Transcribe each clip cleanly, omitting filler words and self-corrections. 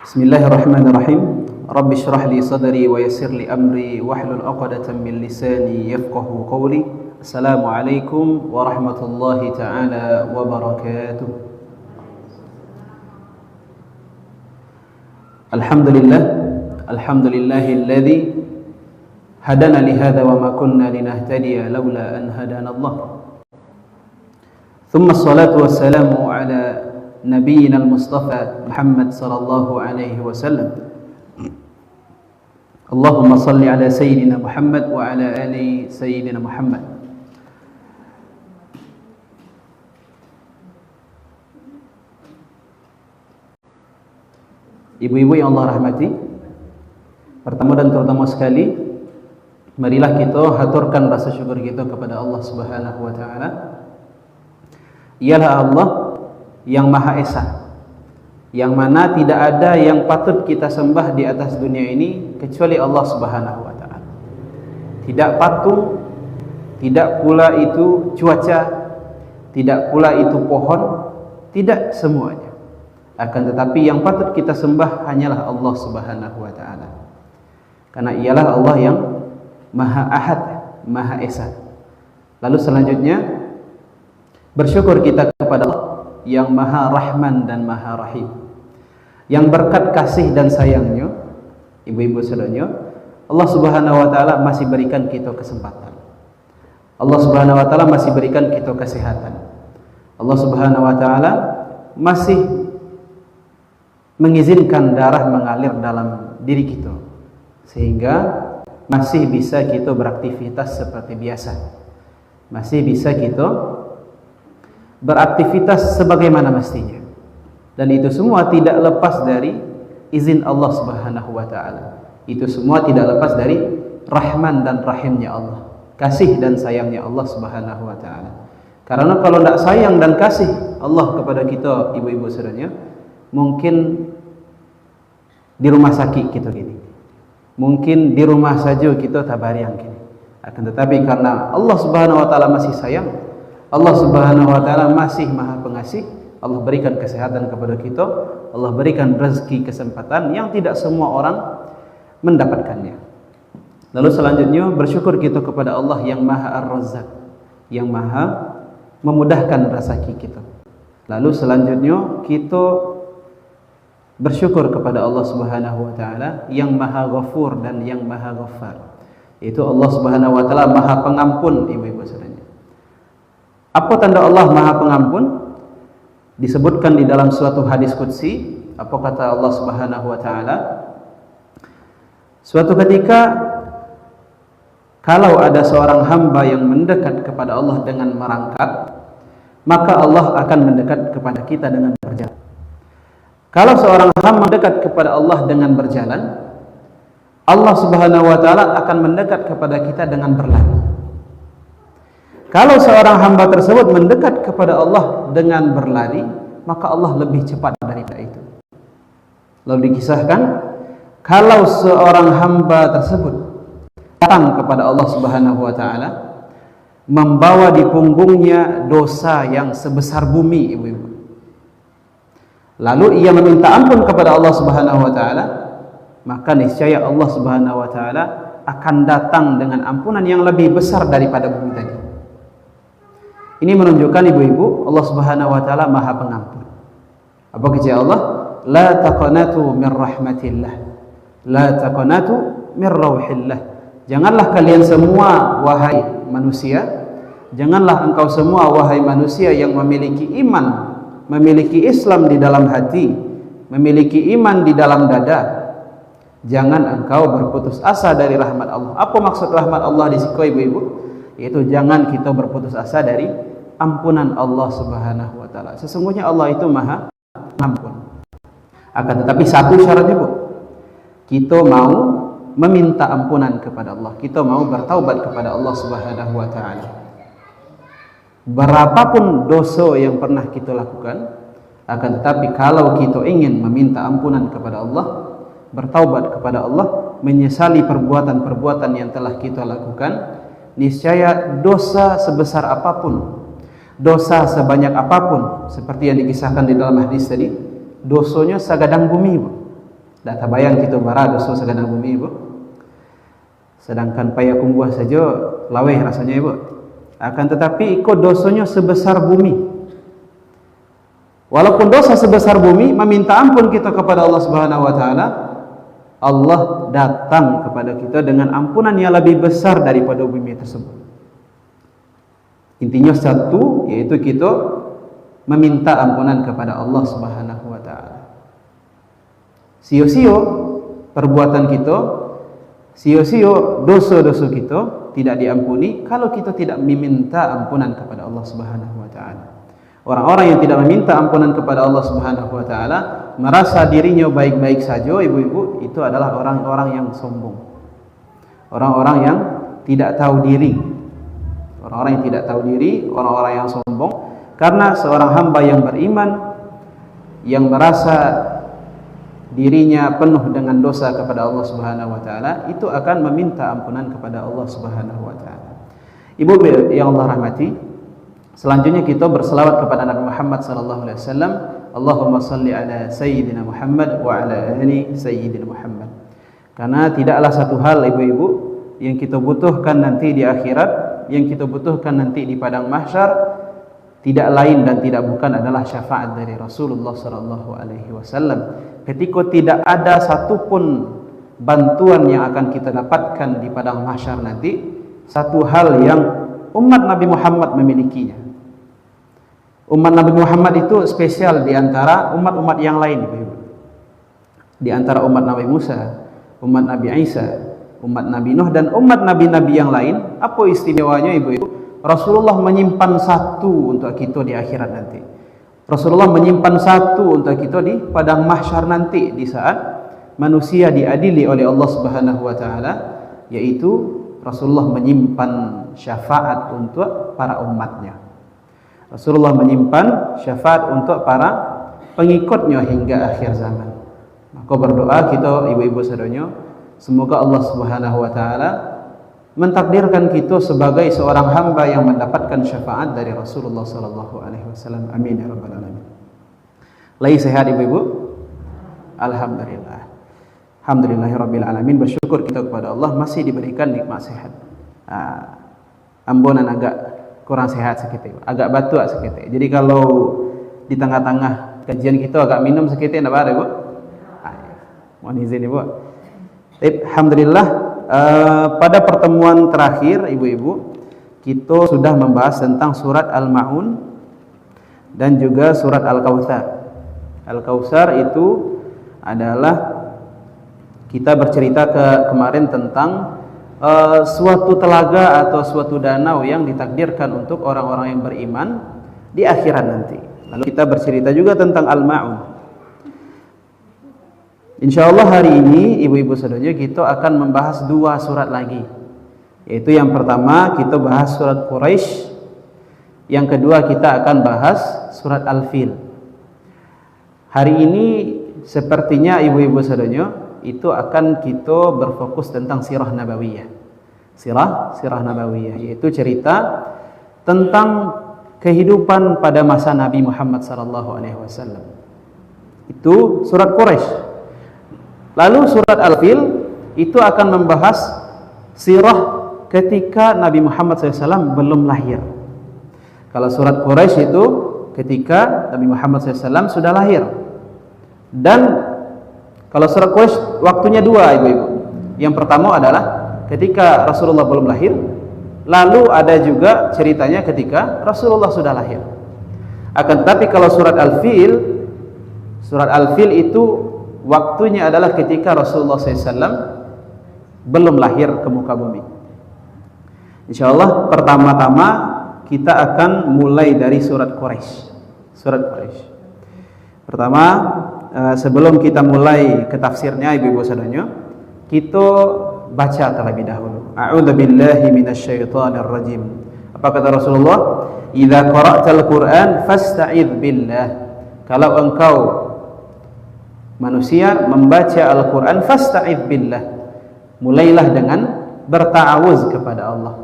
Bismillahirrahmanirrahim. Rabbi shrah li sadri wa yassir li amri wahlul 'uqdatam min lisani yafqahu qawli. Assalamualaikum warahmatullahi taala wabarakatuh. Alhamdulillahilladzi hadana li hadza wa ma kunna linahtadiya laula an hadanallah. Thumma assalatu wassalamu ala نبينا المصطفى محمد صلى الله عليه وسلم. اللهم صل على سيدنا محمد وعلى آل سيدنا محمد. Ibu-ibu yang Allah rahmati, pertama dan terutama sekali, marilah kita haturkan rasa syukur kita kepada Allah Subhanahu wa taala. Ialah Allah yang Maha Esa, yang mana tidak ada yang patut kita sembah di atas dunia ini kecuali Allah Subhanahu wa taala. Tidak patung, tidak pula itu cuaca, tidak pula itu pohon, tidak semuanya. Akan tetapi yang patut kita sembah hanyalah Allah Subhanahu wa taala. Karena ialah Allah yang Maha Ahad, Maha Esa. Lalu selanjutnya bersyukur kita kepada Allah yang Maha Rahman dan Maha Rahim, yang berkat kasih dan sayangnya, ibu-ibu saudara, Allah Subhanahu wa taala masih berikan kita kesempatan. Allah Subhanahu wa taala masih berikan kita kesehatan. Allah Subhanahu wa taala masih mengizinkan darah mengalir dalam diri kita, sehingga masih bisa kita beraktivitas seperti biasa. Masih bisa kita beraktivitas sebagaimana mestinya, dan itu semua tidak lepas dari izin Allah Subhanahu wa taala. Itu semua tidak lepas dari Rahman dan Rahimnya Allah, kasih dan sayangnya Allah Subhanahu wa taala. Karena kalau tidak sayang dan kasih Allah kepada kita, ibu-ibu saudara, mungkin di rumah sakit kita gini, mungkin di rumah saja kita tabariang gini. Akan tetapi karena Allah Subhanahu wa taala masih sayang, Allah Subhanahu wa taala masih Maha Pengasih, Allah berikan kesehatan kepada kita, Allah berikan rezeki kesempatan yang tidak semua orang mendapatkannya. Lalu selanjutnya bersyukur kita kepada Allah yang Maha Ar-Razzaq, yang Maha memudahkan rezeki kita. Lalu selanjutnya kita bersyukur kepada Allah Subhanahu wa taala yang Maha Ghafur dan yang Maha Ghaffar. Itu Allah Subhanahu wa taala Maha Pengampun, ibu-ibu saudara. Apa tanda Allah Maha Pengampun? Disebutkan di dalam suatu hadis qudsi. Apa kata Allah Subhanahu wa taala? Suatu ketika kalau ada seorang hamba yang mendekat kepada Allah dengan merangkak, maka Allah akan mendekat kepada kita dengan berjalan. Kalau seorang hamba mendekat kepada Allah dengan berjalan, Allah Subhanahu wa taala akan mendekat kepada kita dengan berlari. Kalau seorang hamba tersebut mendekat kepada Allah dengan berlari, maka Allah lebih cepat daripada itu. Lalu dikisahkan, kalau seorang hamba tersebut datang kepada Allah Subhanahu wa taala membawa di punggungnya dosa yang sebesar bumi, ibu-ibu. Lalu ia meminta ampun kepada Allah Subhanahu wa taala, maka niscaya Allah Subhanahu wa taala akan datang dengan ampunan yang lebih besar daripada bumi tadi. Ini menunjukkan, ibu-ibu, Allah Subhanahu wa taala Maha Pengampun. Apa kata Allah? La taqnatu min rahmatillah. La taqnatu min rauhillah. Janganlah kalian semua wahai manusia, janganlah engkau semua wahai manusia yang memiliki iman, memiliki Islam di dalam hati, memiliki iman di dalam dada, jangan engkau berputus asa dari rahmat Allah. Apa maksud rahmat Allah di situ, ibu-ibu? Yaitu jangan kita berputus asa dari ampunan Allah Subhanahu wa taala. Sesungguhnya Allah itu Maha Pengampun. Akan tetapi satu syaratnya, Bu. Kita mau meminta ampunan kepada Allah. Kita mau bertaubat kepada Allah Subhanahu wa taala. Berapapun dosa yang pernah kita lakukan, akan tetapi kalau kita ingin meminta ampunan kepada Allah, bertaubat kepada Allah, menyesali perbuatan-perbuatan yang telah kita lakukan, niscaya dosa sebesar apapun, dosa sebanyak apapun, seperti yang dikisahkan di dalam hadis tadi, dosanya segadang bumi, Bu. Data bayang kita bara dosa sagana bumi ibu. Sedangkan payakum buah saja laweh rasanya ibu. Akan tetapi ikut dosanya sebesar bumi. Walaupun dosa sebesar bumi, meminta ampun kita kepada Allah Subhanahu wa taala, Allah datang kepada kita dengan ampunan yang lebih besar daripada bumi tersebut. Intinya satu, yaitu kita meminta ampunan kepada Allah Subhanahu wa taala. Sio-sio perbuatan kita, sio-sio dosa-dosa kita tidak diampuni kalau kita tidak meminta ampunan kepada Allah Subhanahu wa taala. Orang-orang yang tidak meminta ampunan kepada Allah Subhanahu wa taala, merasa dirinya baik-baik saja, ibu-ibu, itu adalah orang-orang yang sombong. Orang-orang yang tidak tahu diri. Orang-orang yang tidak tahu diri, orang-orang yang sombong. Karena seorang hamba yang beriman, yang merasa dirinya penuh dengan dosa kepada Allah Subhanahu wa taala, itu akan meminta ampunan kepada Allah Subhanahu wa taala. Ibu yang Allah rahmati, selanjutnya kita berselawat kepada Nabi Muhammad sallallahu alaihi wasallam. Allahumma salli ala sayyidina Muhammad wa ala ali sayyidina Muhammad. Karena tidaklah satu hal ibu-ibu yang kita butuhkan nanti di akhirat, yang kita butuhkan nanti di padang mahsyar, tidak lain dan tidak bukan adalah syafaat dari Rasulullah sallallahu alaihi wasallam. Ketika tidak ada satupun bantuan yang akan kita dapatkan di padang mahsyar nanti, satu hal yang umat Nabi Muhammad memilikinya. Umat Nabi Muhammad itu spesial di antara umat-umat yang lain, ibu-ibu. Di antara umat Nabi Musa, umat Nabi Isa, umat Nabi Nuh, dan umat Nabi-Nabi yang lain, apa istimewanya, ibu-ibu? Rasulullah menyimpan satu untuk kita di akhirat nanti. Rasulullah menyimpan satu untuk kita di padang mahsyar nanti, di saat manusia diadili oleh Allah Subhanahu wa taala, yaitu Rasulullah menyimpan syafaat untuk para umatnya. Rasulullah menyimpan syafaat untuk para pengikutnya hingga akhir zaman. Maka berdoa kita ibu-ibu saudara, semoga Allah Subhanahu wa taala mentakdirkan kita sebagai seorang hamba yang mendapatkan syafaat dari Rasulullah sallallahu alaihi wasallam. Amin ya rabbal alamin. Lagi sehat ibu-ibu? Alhamdulillah. Alhamdulillahirabbil alamin. Bersyukur kita kepada Allah masih diberikan nikmat sehat. Ambonan agak kurang sehat sedikit, agak batuk sedikit. Jadi kalau di tengah-tengah kajian kita agak minum sedikit, enggak apa-apa, ibu? Mohon izin ibu. Alhamdulillah. Pada pertemuan terakhir ibu-ibu, kita sudah membahas tentang surat Al-Ma'un dan juga surat Al-Kautsar. Al-Kautsar itu adalah kita bercerita kemarin tentang suatu telaga atau suatu danau yang ditakdirkan untuk orang-orang yang beriman di akhirat nanti. Lalu kita bercerita juga tentang Al-Ma'un. InsyaAllah hari ini ibu-ibu saudara kita akan membahas dua surat lagi, yaitu yang pertama kita bahas surat Quraisy, yang kedua kita akan bahas surat Al-Fil. Hari ini sepertinya ibu-ibu saudara itu akan kita berfokus tentang sirah nabawiyah. Sirah nabawiyah, yaitu cerita tentang kehidupan pada masa Nabi Muhammad sallallahu alaihi wasallam. Itu surat Quraisy. Lalu surat Al-Fil itu akan membahas sirah ketika Nabi Muhammad SAW belum lahir. Kalau surat Quraisy itu ketika Nabi Muhammad SAW sudah lahir. Dan kalau surat Quraisy waktunya dua ibu-ibu. Yang pertama adalah ketika Rasulullah belum lahir. Lalu ada juga ceritanya ketika Rasulullah sudah lahir. Akan tetapi kalau surat Al-Fil itu waktunya adalah ketika Rasulullah SAW belum lahir ke muka bumi. InsyaAllah pertama-tama kita akan mulai dari surat Quraisy. Surat Quraisy. Pertama, sebelum kita mulai ke tafsirnya ibu-ibu saudara, kita baca terlebih dahulu. A'udzubillahi minasyaitonir rajim. Apa kata Rasulullah? Idza qara'tal Qur'an fasta'idz billah. Kalau engkau manusia membaca Al-Quran, fasta'idz billah, mulailah dengan berta'awuz kepada Allah.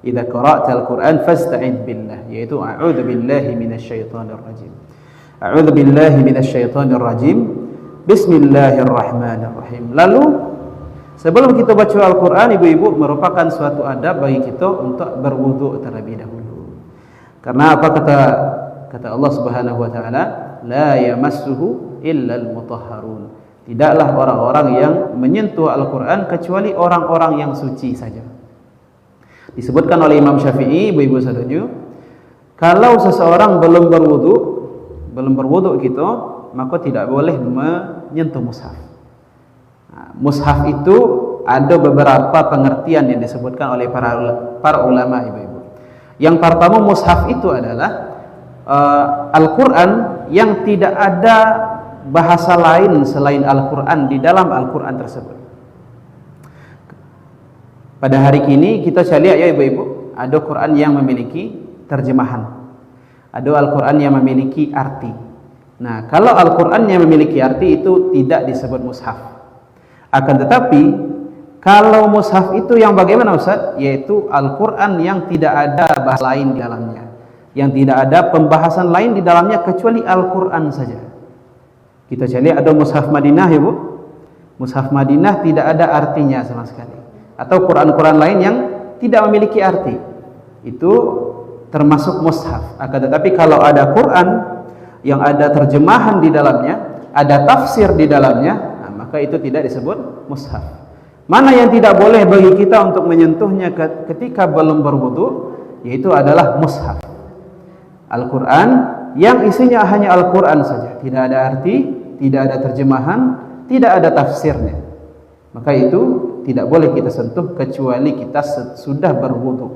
Idza qara'tal Qur'an fasta'idz billah, yaitu a'udzu billahi minasyaitonir rajim. A'udzu billahi minasyaitonir rajim. Bismillahirrahmanirrahim. Lalu sebelum kita baca Al-Quran, ibu-ibu, merupakan suatu adab bagi kita untuk berwudu terlebih dahulu. Karena apa kata Allah Subhanahu wa taala, la yamassuhu illal mutahharun. Tidaklah orang-orang yang menyentuh Al-Quran kecuali orang-orang yang suci saja. Disebutkan oleh Imam Syafi'i, ibu-ibu setuju, kalau seseorang belum berwudu gitu, maka tidak boleh menyentuh mushaf. Nah, mushaf itu ada beberapa pengertian yang disebutkan oleh para ulama, ibu-ibu. Yang pertama, mushaf itu adalah Al-Quran yang tidak ada bahasa lain selain Al-Quran di dalam Al-Quran tersebut. Pada hari ini kita lihat ya ibu-ibu, ada Quran yang memiliki terjemahan, ada Al-Quran yang memiliki arti. Nah, kalau Al-Quran yang memiliki arti itu tidak disebut mushaf. Akan tetapi kalau mushaf itu yang bagaimana Ustaz? Yaitu Al-Quran yang tidak ada bahasa lain di dalamnya, yang tidak ada pembahasan lain di dalamnya kecuali Al-Quran saja. Kita lihat ada mushaf Madinah ya Bu. Mushaf Madinah tidak ada artinya sama sekali. Atau Quran-Quran lain yang tidak memiliki arti, itu termasuk mushaf. Akan tetapi kalau ada Quran yang ada terjemahan di dalamnya, ada tafsir di dalamnya, nah, maka itu tidak disebut mushaf. Mana yang tidak boleh bagi kita untuk menyentuhnya ketika belum berwudu, yaitu adalah mushaf. Al-Quran yang isinya hanya Al-Quran saja, tidak ada arti, tidak ada terjemahan, tidak ada tafsirnya, maka itu tidak boleh kita sentuh kecuali kita sudah berwudu.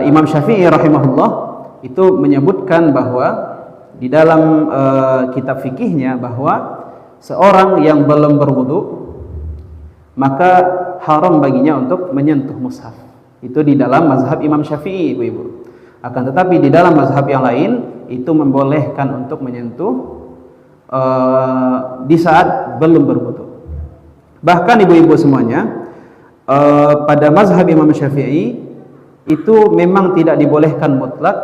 Imam Syafi'i rahimahullah itu menyebutkan bahwa di dalam kitab fikihnya bahwa seorang yang belum berwudu maka haram baginya untuk menyentuh mushaf. Itu di dalam mazhab Imam Syafi'i, ibu-ibu. Akan tetapi di dalam mazhab yang lain itu membolehkan untuk menyentuh di saat belum berwudu. Bahkan ibu-ibu semuanya, pada mazhab Imam Syafi'i itu memang tidak dibolehkan mutlak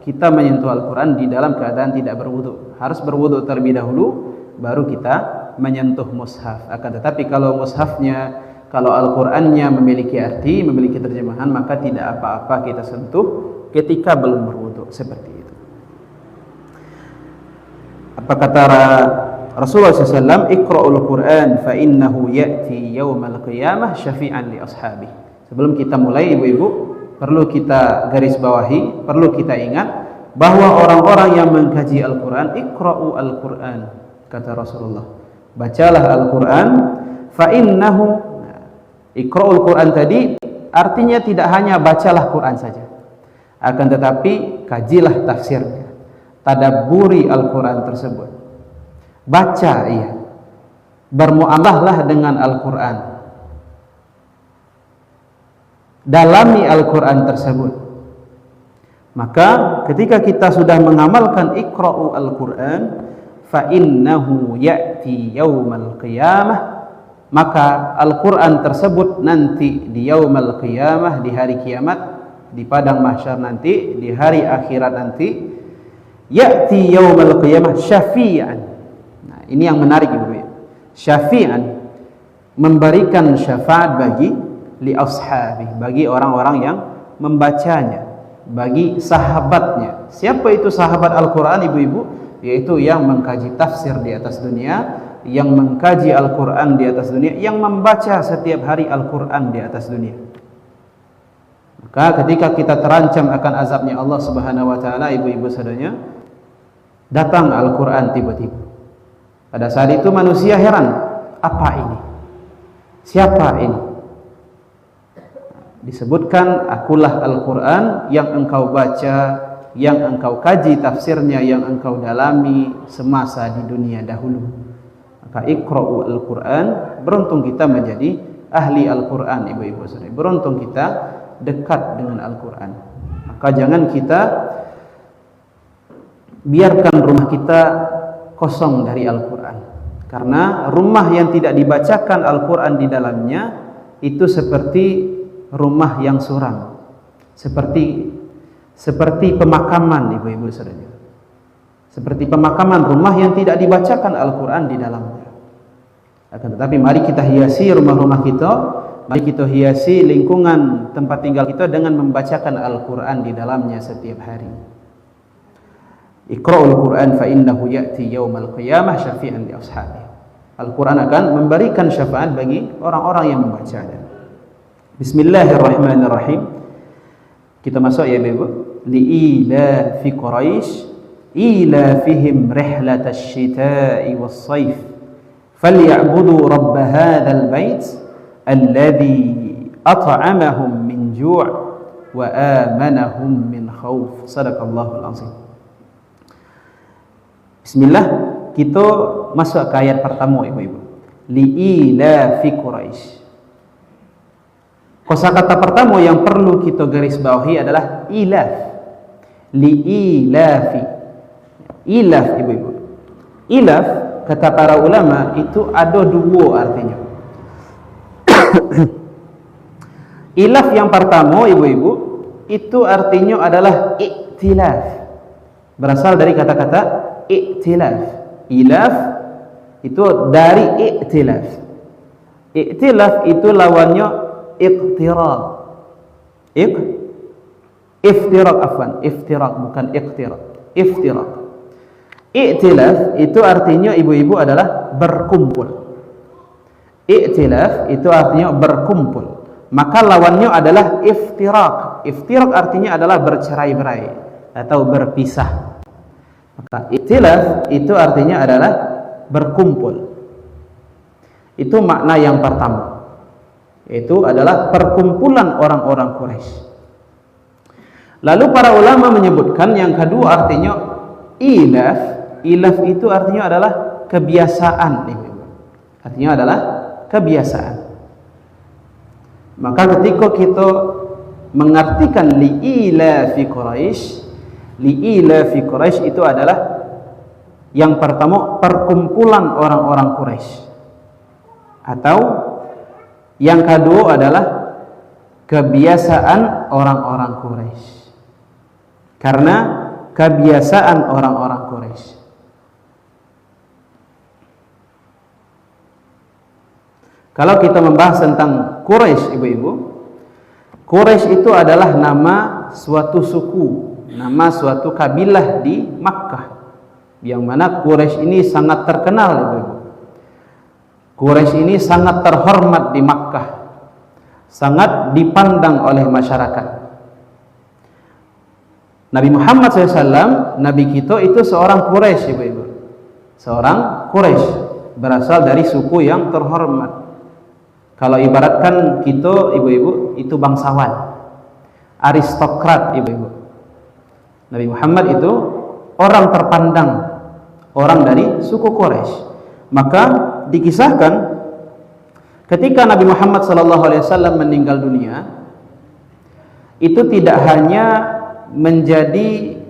kita menyentuh Al-Quran di dalam keadaan tidak berwudu. Harus berwudu terlebih dahulu baru kita menyentuh mushaf. Akan tetapi kalau mushafnya, kalau Al-Qurannya memiliki arti, memiliki terjemahan, maka tidak apa-apa kita sentuh ketika belum berwudu, seperti itu. Apa kata Rasulullah SAW, Iqra'ul Quran fa innahu ya'ti yawmal qiyamah syafi'an li ashabi. Sebelum kita mulai ibu-ibu, perlu kita garis bawahi, perlu kita ingat bahwa orang-orang yang mengkaji Al-Quran, Iqra'u Al-Quran, kata Rasulullah, bacalah Al-Quran, fa innahu, Iqra'ul Quran tadi artinya tidak hanya bacalah Quran saja, akan tetapi kajilah tafsirnya, tadabburi Al-Quran tersebut. Baca, iya, bermuamalahlah dengan Al-Quran, dalami Al-Quran tersebut. Maka ketika kita sudah mengamalkan Iqra'u Al-Quran fa innahu ya'ti yaumal qiyamah, maka Al-Quran tersebut nanti di yaumal qiyamah, di hari kiamat, di padang mahsyar nanti, di hari akhirat nanti, ya'ti yaumal qiyamah syafi'an. Ini yang menarik ibu, syafi'an, memberikan syafaat bagi li ashabi, bagi orang-orang yang membacanya, bagi sahabatnya. Siapa itu sahabat Al-Quran ibu-ibu? Yaitu yang mengkaji tafsir di atas dunia, yang mengkaji Al-Quran di atas dunia, yang membaca setiap hari Al-Quran di atas dunia. Maka ketika kita terancam akan azabnya Allah Subhanahu wa taala, ibu-ibu sadanya, datang Al-Quran tiba-tiba. Pada saat itu manusia heran, apa ini? Siapa ini? Disebutkan, akulah Al-Quran yang engkau baca, yang engkau kaji tafsirnya, yang engkau dalami semasa di dunia dahulu. Maka Iqra'u Al-Quran, beruntung kita menjadi ahli Al-Quran, ibu-ibu saudari. Beruntung kita dekat dengan Al-Quran. Maka jangan kita biarkan rumah kita kosong dari Al-Quran, karena rumah yang tidak dibacakan Al-Quran di dalamnya itu seperti rumah yang suram, seperti pemakaman, ibu-ibu saudara, seperti pemakaman rumah yang tidak dibacakan Al-Quran di dalamnya. Akan tetapi mari kita hiasi rumah-rumah kita, mari kita hiasi lingkungan tempat tinggal kita dengan membacakan Al-Quran di dalamnya setiap hari. Iqra'ul Quran fa innahu ya'ti yaumal qiyamah syafi'an li ashabihi. Al-Quran akan memberikan syafaat bagi orang-orang yang membacanya. Bismillahirrahmanirrahim. Kita masuk ya Ibu. Li'ila fi Quraisy ilafihim rihlatasy syita'i was-sayf falyabudu rabb hadzal bait alladzi at'amahum min ju' wa amanahum min khauf. Shadaqallahul azim. Bismillah, kita masuk ke ayat pertama Ibu-ibu. Li'ila fi Quraisy. Kosakata pertama yang perlu kita garis bawahi adalah ilaf. Li'ilafi. Ilaf Ibu-ibu. Ilaf kata para ulama itu ada dua artinya. Ilaf yang pertama Ibu-ibu itu artinya adalah iktilaf. Berasal dari kata-kata iktilaf. Ilaf itu dari iktilaf. Iktilaf itu lawannya iqtirab. Iftiraq afwan. Iftiraq bukan iqtirab. Iftiraq. Iktilaf itu artinya Ibu-ibu adalah berkumpul. Iktilaf itu artinya berkumpul. Maka lawannya adalah iftiraq. Iftiraq artinya adalah bercerai-berai atau berpisah. Maka iktilaf itu artinya adalah berkumpul. Itu makna yang pertama. Itu adalah perkumpulan orang-orang Quraisy. Lalu para ulama menyebutkan yang kedua artinya ilaf. Ilaf itu artinya adalah kebiasaan. Artinya adalah kebiasaan. Maka ketika kita mengartikan li'ila fi Quraisy, li'ila fi Quraisy itu adalah yang pertama perkumpulan orang-orang Quraisy. Atau yang kedua adalah kebiasaan orang-orang Quraisy. Karena kebiasaan orang-orang Quraisy. Kalau kita membahas tentang Quraisy, Ibu-ibu, Quraisy itu adalah nama suatu suku, nama suatu kabilah di Makkah, yang mana Quraisy ini sangat terkenal, Ibu-ibu. Quraisy ini sangat terhormat di Makkah, sangat dipandang oleh masyarakat. Nabi Muhammad SAW, Nabi kita itu seorang Quraisy, Ibu-ibu. Seorang Quraisy, berasal dari suku yang terhormat. Kalau ibaratkan kita, Ibu-ibu, itu bangsawan, aristokrat, Ibu-ibu. Nabi Muhammad itu orang terpandang, orang dari suku Quraisy. Maka dikisahkan ketika Nabi Muhammad SAW meninggal dunia, itu tidak hanya menjadi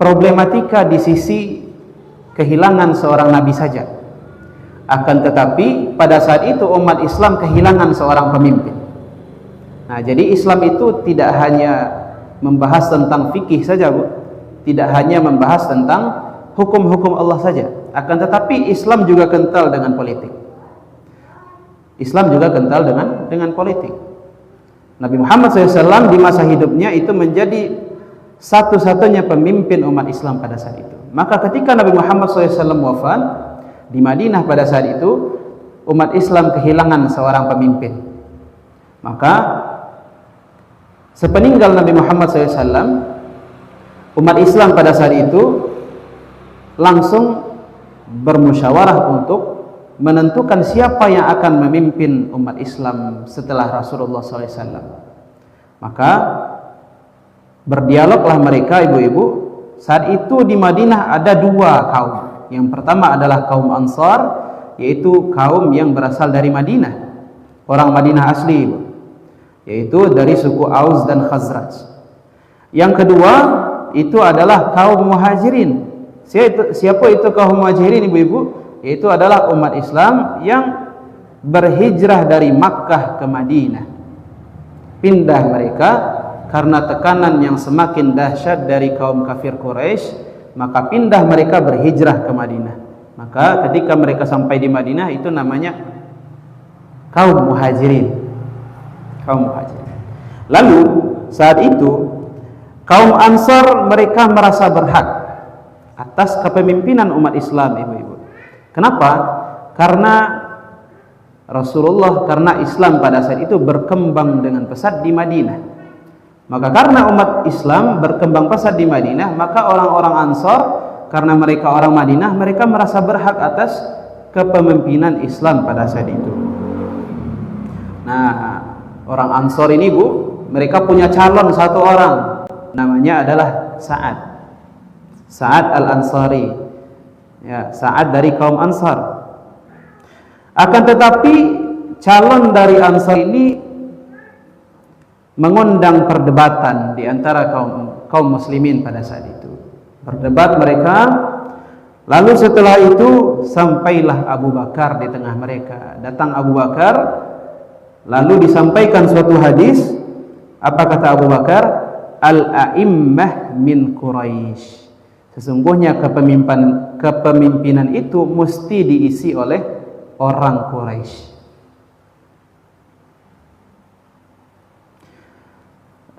problematika di sisi kehilangan seorang nabi saja, akan tetapi pada saat itu umat Islam kehilangan seorang pemimpin. Nah, jadi Islam itu tidak hanya membahas tentang fikih saja, Bu. Tidak hanya membahas tentang hukum-hukum Allah saja, akan tetapi Islam juga kental dengan politik. Islam juga kental dengan politik. Nabi Muhammad SAW di masa hidupnya itu menjadi satu-satunya pemimpin umat Islam pada saat itu. Maka ketika Nabi Muhammad SAW wafat di Madinah pada saat itu, umat Islam kehilangan seorang pemimpin. Maka sepeninggal Nabi Muhammad SAW, umat Islam pada saat itu langsung bermusyawarah untuk menentukan siapa yang akan memimpin umat Islam setelah Rasulullah SAW. Maka berdialoglah mereka, Ibu-ibu. Saat itu di Madinah ada dua kaum. Yang pertama adalah kaum Ansar, yaitu kaum yang berasal dari Madinah, orang Madinah asli, Ibu, yaitu dari suku Aus dan Khazraj. Yang kedua itu adalah kaum Muhajirin. Siapa itu kaum Muhajirin, Ibu-ibu? Yaitu adalah umat Islam yang berhijrah dari Makkah ke Madinah. Pindah mereka karena tekanan yang semakin dahsyat dari kaum kafir Quraisy, maka pindah mereka berhijrah ke Madinah. Maka ketika mereka sampai di Madinah itu namanya kaum muhajirin. Kaum muhajirin. Lalu saat itu kaum Ansar mereka merasa berhak atas kepemimpinan umat Islam, ibu-ibu. Kenapa? Karena Islam pada saat itu berkembang dengan pesat di Madinah. Maka karena umat Islam berkembang pesat di Madinah, maka orang-orang Ansar, karena mereka orang Madinah, mereka merasa berhak atas kepemimpinan Islam pada saat itu. Nah, orang Ansar ini, Bu, mereka punya calon satu orang, namanya adalah Sa'ad Al-Ansari, ya, Sa'ad dari kaum Ansar. Akan tetapi calon dari Ansar ini mengundang perdebatan di antara kaum muslimin pada saat itu. Berdebat mereka, lalu setelah itu sampailah Abu Bakar di tengah mereka. Datang Abu Bakar, lalu disampaikan suatu hadis. Apa kata Abu Bakar? Al-a'immah min Quraisy. Sesungguhnya kepemimpinan itu mesti diisi oleh orang Quraisy.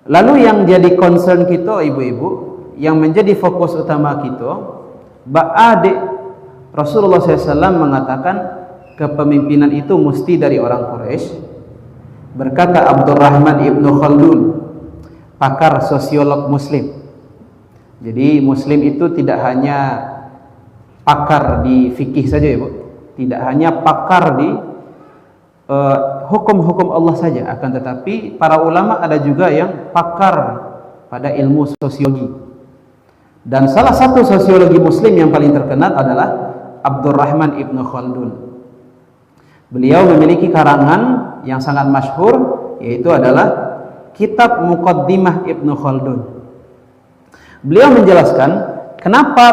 Lalu yang jadi concern kita, ibu-ibu, yang menjadi fokus utama kita, Rasulullah SAW mengatakan kepemimpinan itu mesti dari orang Quraisy. Berkata Abdurrahman Ibnu Khaldun, pakar sosiolog Muslim. Jadi Muslim itu tidak hanya pakar di fikih saja, ibu, tidak hanya pakar di hukum-hukum Allah saja, akan tetapi para ulama ada juga yang pakar pada ilmu sosiologi. Dan salah satu sosiologi Muslim yang paling terkenal adalah Abdurrahman Ibnu Khaldun. Beliau memiliki karangan yang sangat masyhur, yaitu adalah Kitab Muqaddimah Ibnu Khaldun. Beliau menjelaskan kenapa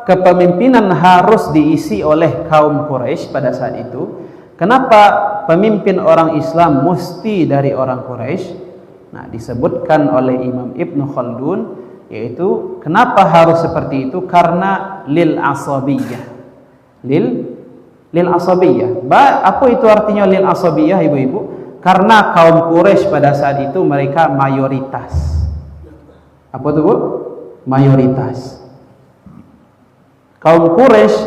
kepemimpinan harus diisi oleh kaum Quraisy pada saat itu. Kenapa pemimpin orang Islam mesti dari orang Quraisy? Nah, disebutkan oleh Imam Ibnu Khaldun, yaitu kenapa harus seperti itu? Karena lil asabiyah. Lil asabiyah. Apa itu artinya lil asabiyah, ibu-ibu? Karena kaum Quraisy pada saat itu mereka mayoritas. Apa itu, Bu? Mayoritas. Kaum Quraisy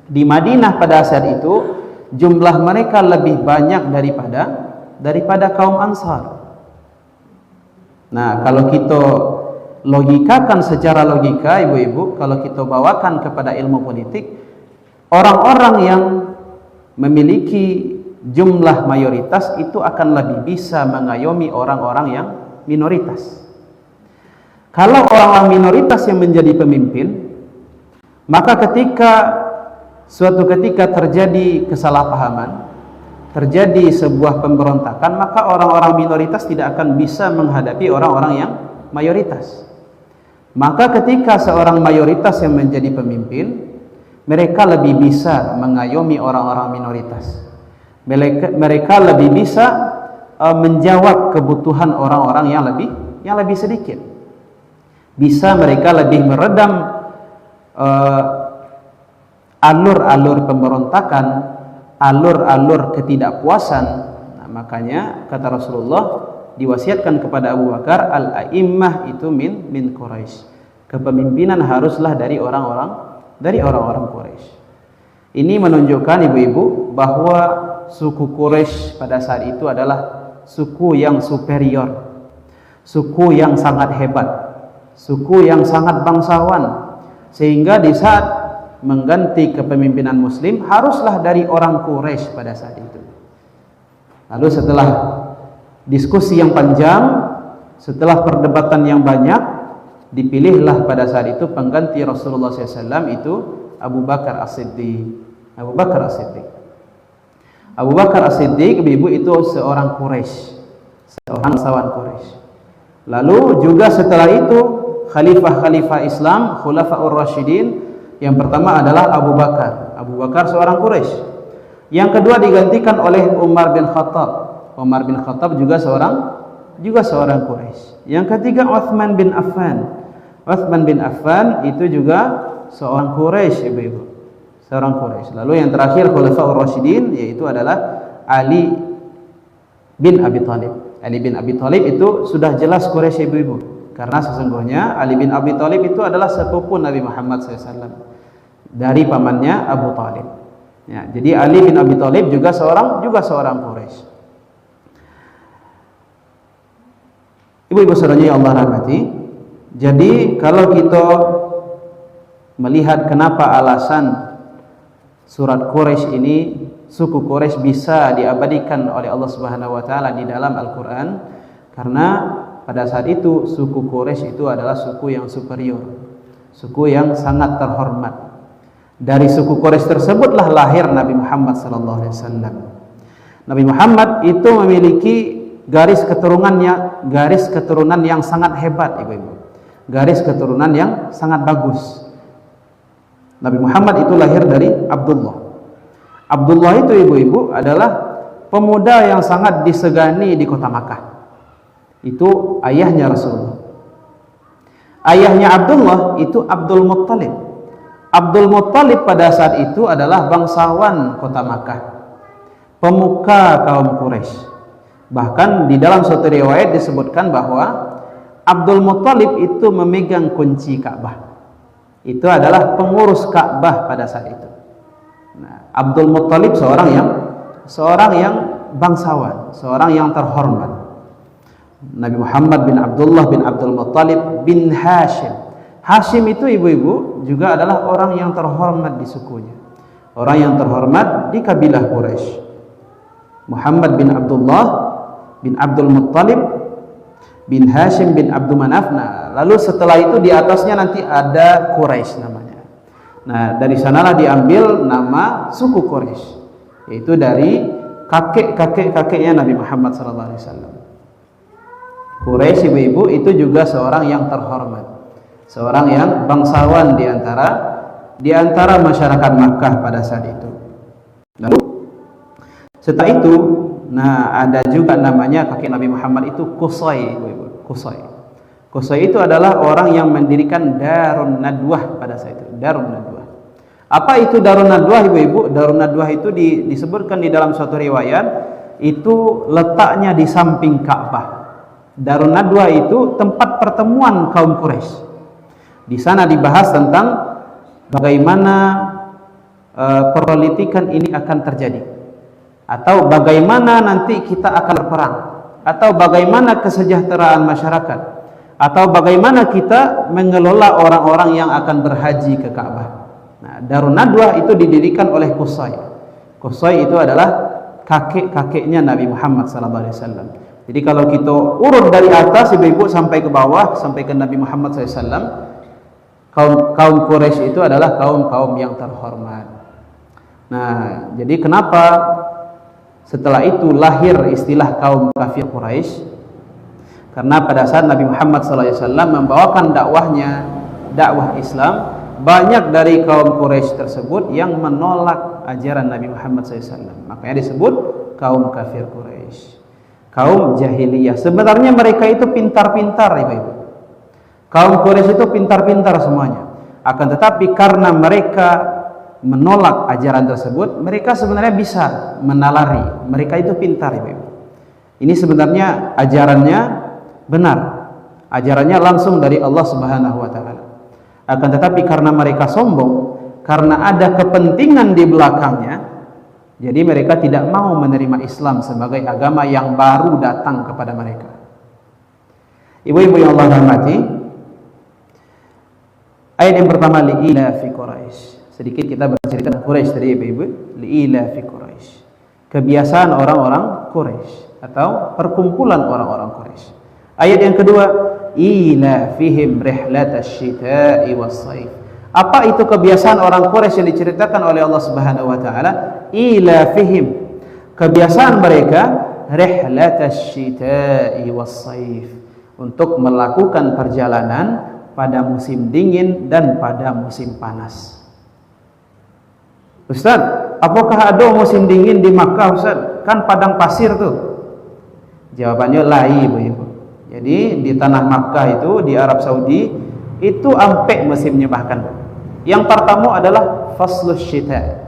di Madinah pada saat itu jumlah mereka lebih banyak daripada kaum Ansar. Nah, kalau kita logikakan secara logika, ibu-ibu, kalau kita bawakan kepada ilmu politik, orang-orang yang memiliki jumlah mayoritas itu akan lebih bisa mengayomi orang-orang yang minoritas. Kalau orang-orang minoritas yang menjadi pemimpin, maka suatu ketika terjadi kesalahpahaman, terjadi sebuah pemberontakan, maka orang-orang minoritas tidak akan bisa menghadapi orang-orang yang mayoritas. Maka ketika seorang mayoritas yang menjadi pemimpin, mereka lebih bisa mengayomi orang-orang minoritas. Mereka lebih bisa menjawab kebutuhan orang-orang yang lebih sedikit. Bisa mereka lebih meredam alur-alur pemberontakan, alur-alur ketidakpuasan. Nah, makanya kata Rasulullah diwasiatkan kepada Abu Bakar, al-a'immah itu min Quraisy. Kepemimpinan haruslah dari orang-orang Quraisy. Ini menunjukkan, ibu-ibu, bahwa suku Quraisy pada saat itu adalah suku yang superior, suku yang sangat hebat, suku yang sangat bangsawan, sehingga di saat mengganti kepemimpinan Muslim haruslah dari orang Quraisy pada saat itu. Lalu setelah diskusi yang panjang, setelah perdebatan yang banyak, dipilihlah pada saat itu pengganti Rasulullah SAW, itu Abu Bakar As-Siddiq. Abu Bakar As-Siddiq. Abu Bakar As-Siddiq, ibu, itu seorang Quraisy, seorang bangsawan Quraisy. Lalu juga setelah itu khalifah-khalifah Islam, Khulafaur Rasyidin, yang pertama adalah Abu Bakar. Abu Bakar seorang Quraisy. Yang kedua digantikan oleh Umar bin Khattab. Umar bin Khattab juga seorang Quraisy. Yang ketiga Utsman bin Affan. Utsman bin Affan itu juga seorang Quraisy, ibu-ibu. Seorang Quraisy. Lalu yang terakhir Khulafaur Rasyidin yaitu adalah Ali bin Abi Thalib. Ali bin Abi Thalib itu sudah jelas Quraisy, ibu-ibu. Karena sesungguhnya Ali bin Abi Thalib itu adalah sepupu Nabi Muhammad SAW dari pamannya Abu Thalib. Ya, jadi Ali bin Abi Thalib juga seorang Quraisy. Ibu-ibu saudara yang Allah rahmati, jadi kalau kita melihat kenapa alasan surat Quraisy ini, suku Quraisy bisa diabadikan oleh Allah Subhanahu wa taala di dalam Al-Qur'an, karena pada saat itu suku Quraisy itu adalah suku yang superior, suku yang sangat terhormat. Dari suku Quraisy tersebutlah lahir Nabi Muhammad sallallahu alaihi wasallam. Nabi Muhammad itu memiliki garis keturunan yang sangat hebat, ibu-ibu. Garis keturunan yang sangat bagus. Nabi Muhammad itu lahir dari Abdullah. Abdullah itu, ibu-ibu, adalah pemuda yang sangat disegani di kota Makkah. Itu ayahnya Rasulullah. Ayahnya Abdullah itu Abdul Muttalib. Abdul Muttalib pada saat itu adalah bangsawan kota Makkah, pemuka kaum Quraisy. Bahkan di dalam suatu riwayat disebutkan bahwa Abdul Muttalib itu memegang kunci Ka'bah. Itu adalah pengurus Ka'bah pada saat itu. Nah, Abdul Muttalib seorang yang bangsawan, seorang yang terhormat. Nabi Muhammad bin Abdullah bin Abdul Muttalib bin Hashim. Hashim itu, ibu-ibu, juga adalah orang yang terhormat di sukunya, orang yang terhormat di kabilah Quraisy. Muhammad bin Abdullah bin Abdul Muttalib bin Hashim bin Abdul Manaf. Nah, lalu setelah itu di atasnya nanti ada Quraisy namanya. Nah, dari sanalah diambil nama suku Quraisy, yaitu dari kakek-kakeknya Nabi Muhammad SAW. Quraisy, ibu-ibu, itu juga seorang yang terhormat, seorang yang bangsawan di antara masyarakat Makkah pada saat itu. Lalu setelah itu, nah, ada juga namanya kakek Nabi Muhammad itu Qusay, ibu-ibu. Qusay itu adalah orang yang mendirikan Darun Nadwah pada saat itu. Darun Nadwah. Apa itu Darun Nadwah, ibu-ibu? Darun Nadwah itu disebutkan di dalam suatu riwayat itu letaknya di samping Ka'bah. Darun Nadwah itu tempat pertemuan kaum Quraisy. Di sana dibahas tentang bagaimana perpolitikan ini akan terjadi, atau bagaimana nanti kita akan berperang, atau bagaimana kesejahteraan masyarakat, atau bagaimana kita mengelola orang-orang yang akan berhaji ke Ka'bah. Nah, Darun Nadwah itu didirikan oleh Qusay. Qusay itu adalah kakek-kakeknya Nabi Muhammad SAW. Jadi kalau kita urut dari atas, ibu-ibu, sampai ke bawah, sampai ke Nabi Muhammad SAW, kaum Quraisy itu adalah kaum yang terhormat. Nah, jadi kenapa setelah itu lahir istilah kaum kafir Quraisy? Karena pada saat Nabi Muhammad SAW membawakan dakwah Islam, banyak dari kaum Quraisy tersebut yang menolak ajaran Nabi Muhammad SAW. Makanya disebut kaum kafir Quraisy, kaum jahiliyah. Sebenarnya mereka itu pintar-pintar, ibu-ibu. Kaum Quraisy itu pintar-pintar semuanya. Akan tetapi karena mereka menolak ajaran tersebut, mereka sebenarnya bisa menalari. Mereka itu pintar, ibu-ibu. Ini sebenarnya ajarannya benar. Ajarannya langsung dari Allah Subhanahu wa taala. Akan tetapi karena mereka sombong, karena ada kepentingan di belakangnya, jadi mereka tidak mau menerima Islam sebagai agama yang baru datang kepada mereka. Ibu-ibu yang Allah rahmati, ayat yang pertama, li'ila fi Quraisy. Sedikit kita bercerita tentang Quraisy tadi, ibu-ibu. Li'ila fi Quraisy, kebiasaan orang-orang Quraisy atau perkumpulan orang-orang Quraisy. Ayat yang kedua, ila fihim rihlatasy syita'i was-shaif. Apa itu kebiasaan orang Quraisy yang diceritakan oleh Allah Subhanahu wa taala? Ila fihim, kebiasaan mereka rihlatasy syita'i was-shaif, untuk melakukan perjalanan pada musim dingin dan pada musim panas. Ustaz, apakah ada musim dingin di Makkah, Ustaz? Kan padang pasir tuh. Jawabannya la, ibu-ibu. Jadi di tanah Makkah itu, di Arab Saudi, itu sampai musimnya bahkan. Yang pertama adalah faslus syita.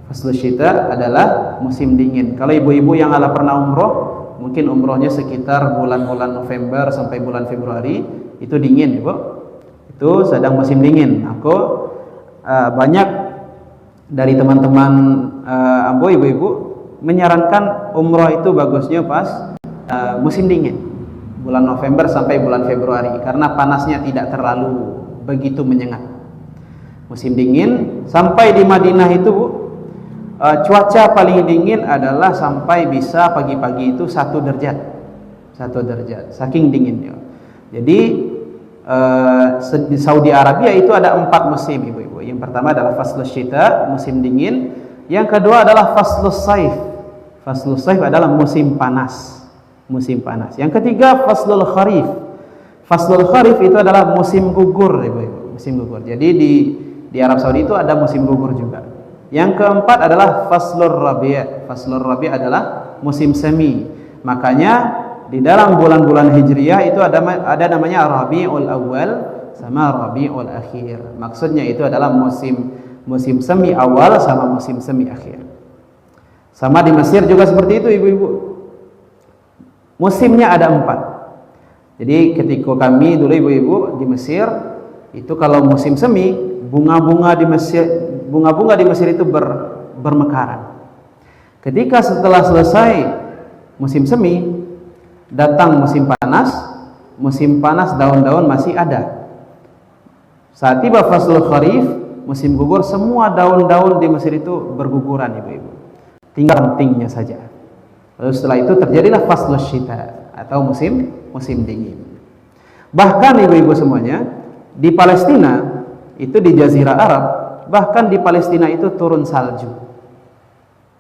Faslus syita adalah musim dingin. Kalau ibu-ibu yang ala pernah umroh, mungkin umrohnya sekitar bulan-bulan November sampai bulan Februari, itu dingin, Ibu. Itu sedang musim dingin. Aku banyak dari teman-teman ambo ibu-ibu menyarankan umroh itu bagusnya pas musim dingin, bulan November sampai bulan Februari, karena panasnya tidak terlalu begitu menyengat. Musim dingin sampai di Madinah itu, Bu, cuaca paling dingin adalah sampai bisa pagi-pagi itu 1 derajat, 1 derajat, saking dinginnya. Jadi di Saudi Arabia itu ada 4 musim, ibu-ibu. Yang pertama adalah faslus syita, musim dingin. Yang kedua adalah faslus saif. Faslus saif adalah musim panas, musim panas. Yang ketiga faslul kharif. Faslul kharif itu adalah musim gugur, ibu-ibu, musim gugur. Jadi di Arab Saudi itu ada musim gugur juga. Yang keempat adalah faslur rabi'. Faslur rabi' adalah musim semi. Makanya di dalam bulan-bulan Hijriyah itu ada namanya Rabiul Awal sama Rabiul Akhir. Maksudnya itu adalah musim semi awal sama musim semi akhir. Sama di Mesir juga seperti itu, ibu-ibu. Musimnya ada 4. Jadi ketika kami dulu ibu-ibu di Mesir itu kalau musim semi, bunga-bunga di Mesir itu bermekaran. Ketika setelah selesai musim semi, datang musim panas. Musim panas daun-daun masih ada. Saat tiba faslul kharif, musim gugur, semua daun-daun di Mesir itu berguguran, ibu-ibu. Tinggal rantingnya saja. Lalu setelah itu terjadilah faslus syita atau musim dingin. Bahkan ibu-ibu semuanya, di Palestina itu di Jazirah Arab, bahkan di Palestina itu turun salju.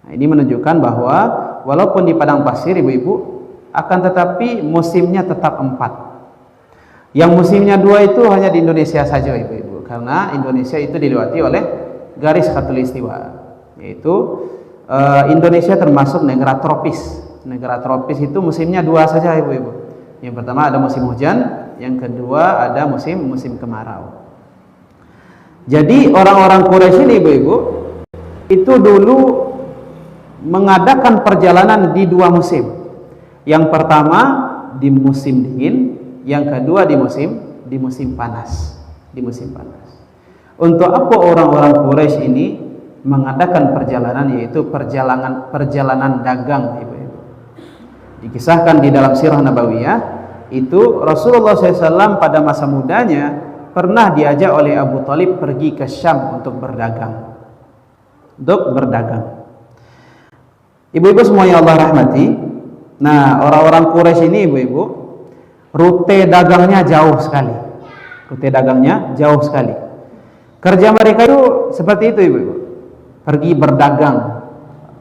Nah, ini menunjukkan bahwa walaupun di padang pasir, ibu-ibu, akan tetapi musimnya tetap 4. Yang musimnya 2 itu hanya di Indonesia saja, ibu-ibu, karena Indonesia itu dilewati oleh garis khatulistiwa, yaitu Indonesia termasuk negara tropis. Negara tropis itu musimnya 2 saja, ibu-ibu. Yang pertama ada musim hujan, yang kedua ada musim kemarau. Jadi orang-orang Quraisy ini, ibu-ibu, itu dulu mengadakan perjalanan di 2 musim. Yang pertama di musim dingin, yang kedua di musim panas, di musim panas. Untuk apa orang-orang Quraisy ini mengadakan perjalanan, yaitu perjalanan dagang, ibu-ibu. Dikisahkan di dalam Sirah Nabawiyah, itu Rasulullah SAW pada masa mudanya pernah diajak oleh Abu Talib pergi ke Syam untuk berdagang. Ibu-ibu semuanya Allah rahmati. Nah, orang-orang Quraisy ini, ibu-ibu, rute dagangnya jauh sekali. Rute dagangnya jauh sekali. Kerja mereka itu seperti itu, ibu-ibu. Pergi berdagang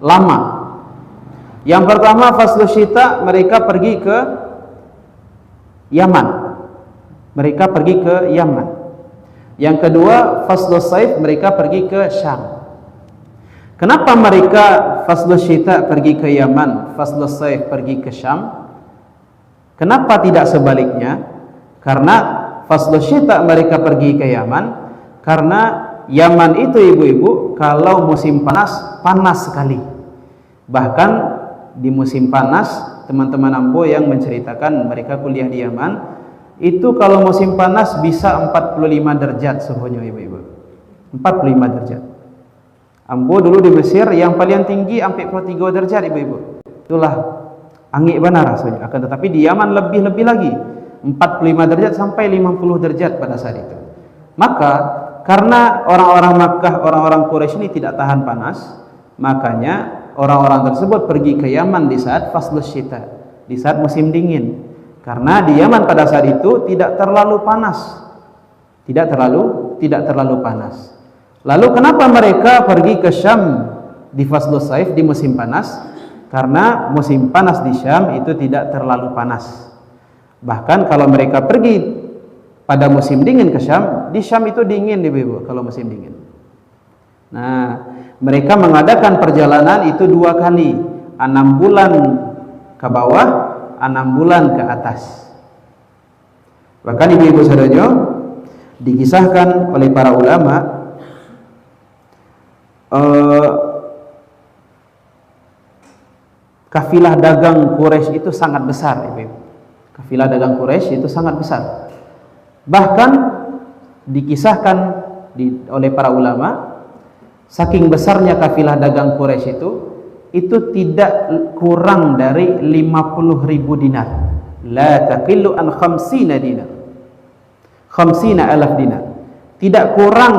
lama. Yang pertama faslus syita, mereka pergi ke Yaman. Mereka pergi ke Yaman. Yang kedua faslus saif, mereka pergi ke Syam. Kenapa mereka faslus syita pergi ke Yaman, faslus saif pergi ke Syam? Kenapa tidak sebaliknya? Karena faslus syita mereka pergi ke Yaman, karena Yaman itu, ibu-ibu, kalau musim panas sekali. Bahkan di musim panas, teman-teman ambo yang menceritakan mereka kuliah di Yaman, itu kalau musim panas bisa 45 derajat suhunya, ibu-ibu. 45 derajat. Ambo dulu di Mesir yang paling tinggi sampai 43 derajat, ibu-ibu. Itulah angin benar rasanya. Akan tetapi di Yaman lebih lagi, 45 derajat sampai 50 derajat pada saat itu. Maka karena orang-orang Makkah, orang-orang Quraisy ini tidak tahan panas, makanya orang-orang tersebut pergi ke Yaman di saat faslus syita, di saat musim dingin. Karena di Yaman pada saat itu tidak terlalu panas. Tidak terlalu panas. Lalu kenapa mereka pergi ke Syam di faslus saif, di musim panas? Karena musim panas di Syam itu tidak terlalu panas. Bahkan kalau mereka pergi pada musim dingin ke Syam, di Syam itu dingin, ibu-ibu, kalau musim dingin. Nah, mereka mengadakan perjalanan itu 2 kali, 6 bulan ke bawah, 6 bulan ke atas. Bahkan ibu-ibu saudara, Dikisahkan oleh para ulama kafilah dagang Quraisy itu sangat besar, Ibu. Kafilah dagang Quraisy itu sangat besar. Bahkan dikisahkan oleh para ulama, saking besarnya kafilah dagang Quraisy itu tidak kurang dari 50.000 dinar. La taqillu an 50 dinar. 50 alaf dinar. Tidak kurang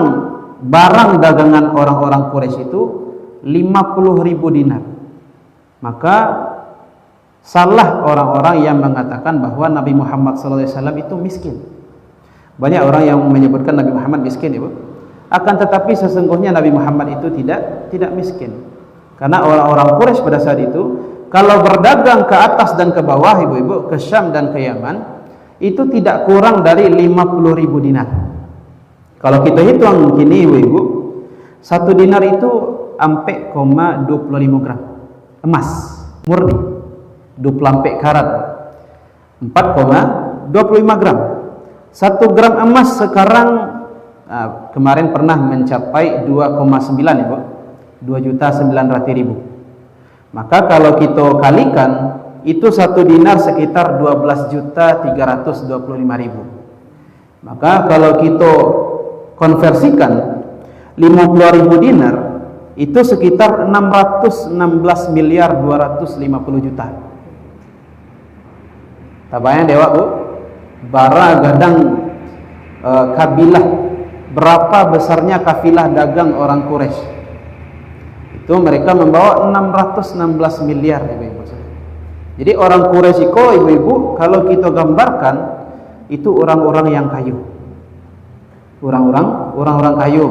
barang dagangan orang-orang Quraisy itu 50.000 dinar. Maka salah orang-orang yang mengatakan bahwa Nabi Muhammad SAW itu miskin. Banyak orang yang menyebutkan Nabi Muhammad miskin, Ibu. Akan tetapi sesungguhnya Nabi Muhammad itu tidak miskin. Karena orang-orang Quraisy pada saat itu kalau berdagang ke atas dan ke bawah, Ibu-ibu, ke Syam dan ke Yaman, itu tidak kurang dari 50.000 dinar. Kalau kita hitung gini, Ibu-ibu, 1 dinar itu 4,25 gram emas murni, 24 karat, 4,25 gram. 1 gram emas sekarang kemarin pernah mencapai 2,9, Ibu, 2.900.000. Maka kalau kita kalikan, itu 1 dinar sekitar 12.325.000. Maka kalau kita konversikan 50.000 dinar itu sekitar 616.250.000.000. Tabayang dewa, Bu, bara gadang kabilah, berapa besarnya kafilah dagang orang Quraisy. Itu mereka membawa 616 miliar, Ibu-ibu. Jadi orang Quraisy itu, Ibu-ibu, kalau kita gambarkan itu orang-orang yang kayu. Orang-orang kayu,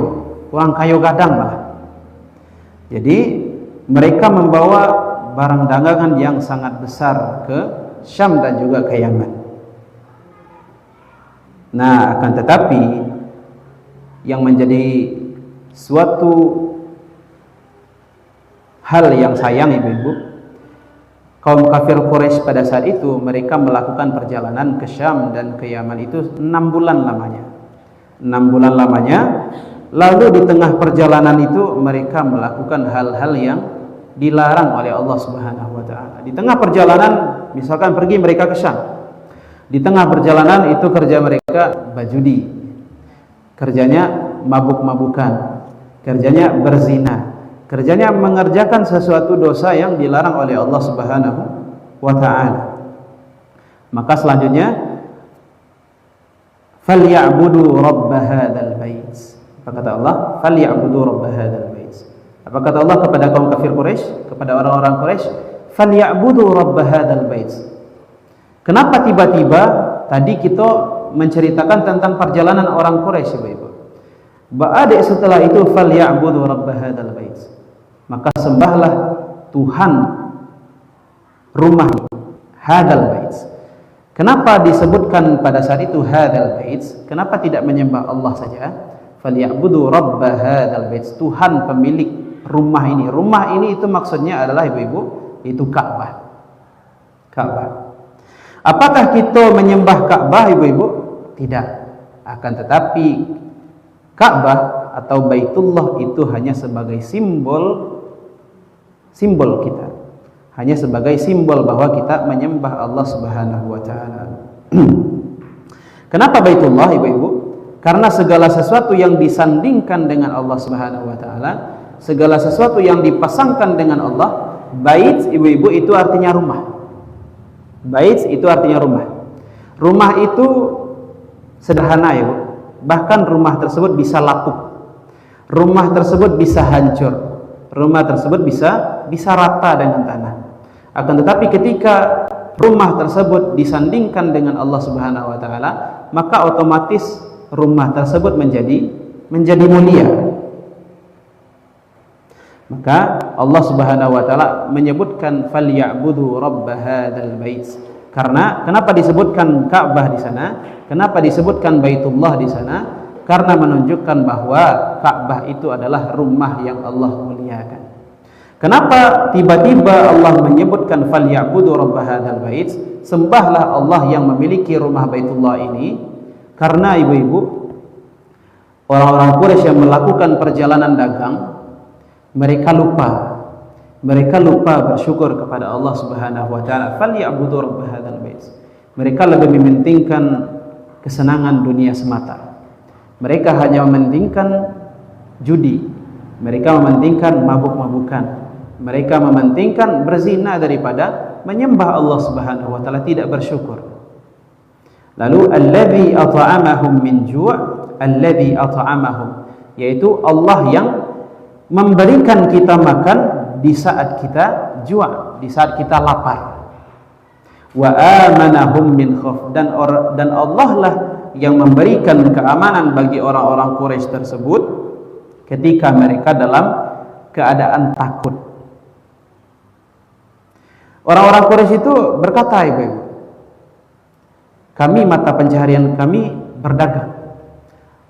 orang kayu gadang malah. Jadi mereka membawa barang dagangan yang sangat besar ke Syam dan juga ke Yaman. Nah, akan tetapi yang menjadi suatu hal yang sayang, Ibu-ibu, kaum kafir Quraisy pada saat itu mereka melakukan perjalanan ke Syam dan ke Yaman itu 6 bulan lamanya. 6 bulan lamanya. Lalu di tengah perjalanan itu mereka melakukan hal-hal yang dilarang oleh Allah Subhanahu wa taala. Di tengah perjalanan, misalkan pergi mereka ke Syam. Di tengah perjalanan itu kerja mereka berjudi. Kerjanya mabuk-mabukan. Kerjanya berzina. Kerjanya mengerjakan sesuatu dosa yang dilarang oleh Allah Subhanahu wa taala. Maka selanjutnya, falyabudu rabb hadzal bait. Apa kata Allah? Falyabudu rabb hadzal bait. Apa kata Allah kepada kaum kafir Quraisy, kepada orang-orang Quraisy? Falyabudu rabb hadzal bait. Kenapa tiba-tiba tadi kita menceritakan tentang perjalanan orang Quraisy, Ibu-ibu? Ba'da setelah itu falyabudu rabb hadzal bait. Maka sembahlah Tuhan rumah hadzal bait. Kenapa disebutkan pada saat itu hadzal bait? Kenapa tidak menyembah Allah saja? Falyabudu rabb hadzal bait, Tuhan pemilik rumah ini. Rumah ini itu maksudnya adalah, Ibu-ibu, itu Ka'bah. Ka'bah. Apakah kita menyembah Ka'bah, Ibu-ibu? Tidak. Akan tetapi Ka'bah atau Baitullah itu hanya sebagai simbol kita. Hanya sebagai simbol bahwa kita menyembah Allah Subhanahu wa taala. Kenapa Baitullah, Ibu-ibu? Karena segala sesuatu yang disandingkan dengan Allah Subhanahu wa taala, segala sesuatu yang dipasangkan dengan Allah, bait, Ibu-ibu, itu artinya rumah. Bait itu artinya rumah. Rumah itu sederhana, Ibu. Bahkan rumah tersebut bisa lapuk. Rumah tersebut bisa hancur. Rumah tersebut bisa rata dengan tanah. Akan tetapi ketika rumah tersebut disandingkan dengan Allah Subhanahu wa taala, maka otomatis rumah tersebut menjadi mulia. Maka Allah Subhanahu wa taala menyebutkan falyabudu rabb hadzal bait. Karena kenapa disebutkan Ka'bah di sana? Kenapa disebutkan Baitullah di sana? Karena menunjukkan bahwa Ka'bah itu adalah rumah yang Allah muliakan. Kenapa tiba-tiba Allah menyebutkan falyabudu rabb hadzal bait? Sembahlah Allah yang memiliki rumah Baitullah ini. Karena, Ibu-ibu, orang-orang Quraisy yang melakukan perjalanan dagang, mereka lupa bersyukur kepada Allah Subhanahu wa taala. Falyabudu rabb hadzal bait. Mereka lebih mementingkan kesenangan dunia semata. Mereka hanya mementingkan judi. Mereka mementingkan mabuk-mabukan. Mereka mementingkan berzina daripada menyembah Allah Subhanahu wa taala, tidak bersyukur. Lalu allazi at'amahum min ju', allazi at'amahum, yaitu Allah yang memberikan kita makan di saat kita ju', di saat kita lapar. Wa amanahum min khauf, dan Allah lah yang memberikan keamanan bagi orang-orang Quraisy tersebut ketika mereka dalam keadaan takut. Orang-orang Quraisy itu berkata, ibu-ibu, kami mata pencaharian kami berdagang.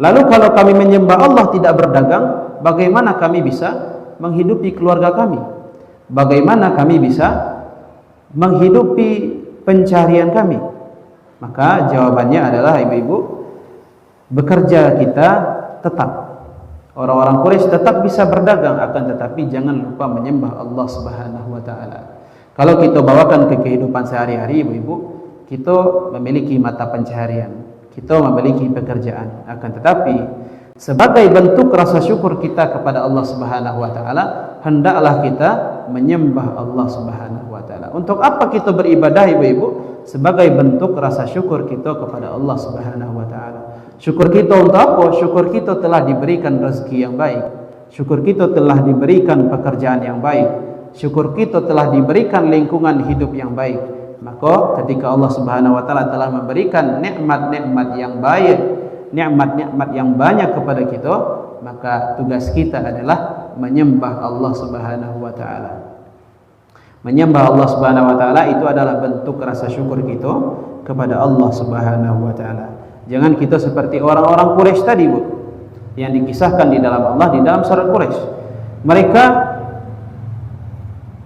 Lalu kalau kami menyembah Allah tidak berdagang, bagaimana kami bisa menghidupi keluarga kami? Bagaimana kami bisa menghidupi pencaharian kami? Maka jawabannya adalah, ibu-ibu, bekerja kita tetap. Orang-orang Quraisy tetap bisa berdagang, akan tetapi jangan lupa menyembah Allah Subhanahu wa taala. Kalau kita bawakan ke kehidupan sehari-hari, ibu-ibu, kita memiliki mata pencaharian, kita memiliki pekerjaan, akan tetapi sebagai bentuk rasa syukur kita kepada Allah Subhanahu wa taala, hendaklah kita menyembah Allah Subhanahu wa taala. Untuk apa kita beribadah, ibu-ibu? Sebagai bentuk rasa syukur kita kepada Allah Subhanahu wa taala. Syukur kita untuk apa? Syukur kita telah diberikan rezeki yang baik. Syukur kita telah diberikan pekerjaan yang baik. Syukur kita telah diberikan lingkungan hidup yang baik. Maka ketika Allah Subhanahu wa taala telah memberikan nikmat-nikmat yang baik, nikmat-nikmat yang banyak kepada kita, maka tugas kita adalah menyembah Allah Subhanahu wa taala. Menyembah Allah Subhanahu wa taala itu adalah bentuk rasa syukur kita kepada Allah Subhanahu wa taala. Jangan kita seperti orang-orang Quraisy tadi, Bu, yang dikisahkan di dalam Allah, di dalam surat Quraisy. Mereka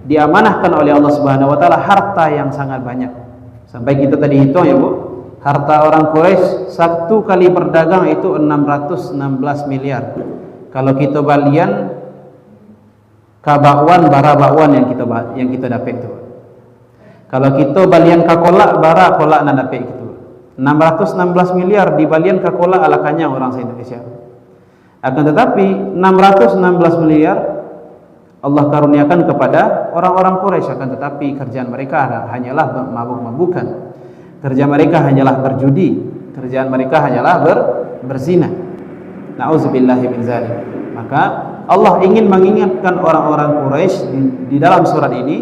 diamanahkan oleh Allah Subhanahu wa taala harta yang sangat banyak. Sampai kita tadi hitung, ya, Bu, harta orang Quraisy satu kali berdagang itu 616 miliar. Kalau kita balian kabakwan bara bakwan yang kita dapat itu. Kalau kita balian kakolak bara kolak nan dapat itu. 616 miliar di balian kakolak alakannya orang se-Indonesia. Akan tetapi 616 miliar Allah karuniakan kepada orang-orang Quraisy, akan tetapi kerjaan mereka hanyalah mabuk-mabukan. Kerja mereka hanyalah berjudi, kerjaan mereka hanyalah berzina. Nauzubillahi min zalik. Maka Allah ingin mengingatkan orang-orang Quraisy di dalam surat ini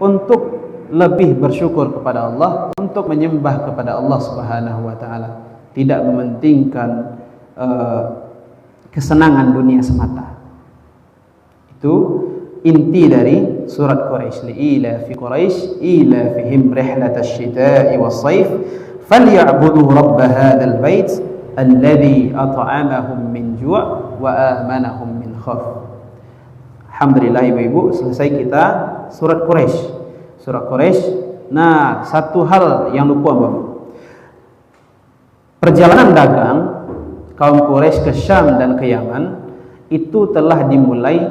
untuk lebih bersyukur kepada Allah, untuk menyembah kepada Allah Subhanahu wa taala, tidak mementingkan kesenangan dunia semata. Itu inti dari surat Quraisy. Ila fi Quraisy ila fihim rihlatasy syita'i was-sayf falyabudu rabb hadzal bait alladzi at'amahum min ju' wa amanahum min khauf. Alhamdulillah, ibu-ibu, selesai kita surat Quraisy. Surat Quraisy. Nah, satu hal yang lupa, Bapak. Perjalanan dagang kaum Quraisy ke Syam dan ke Yaman itu telah dimulai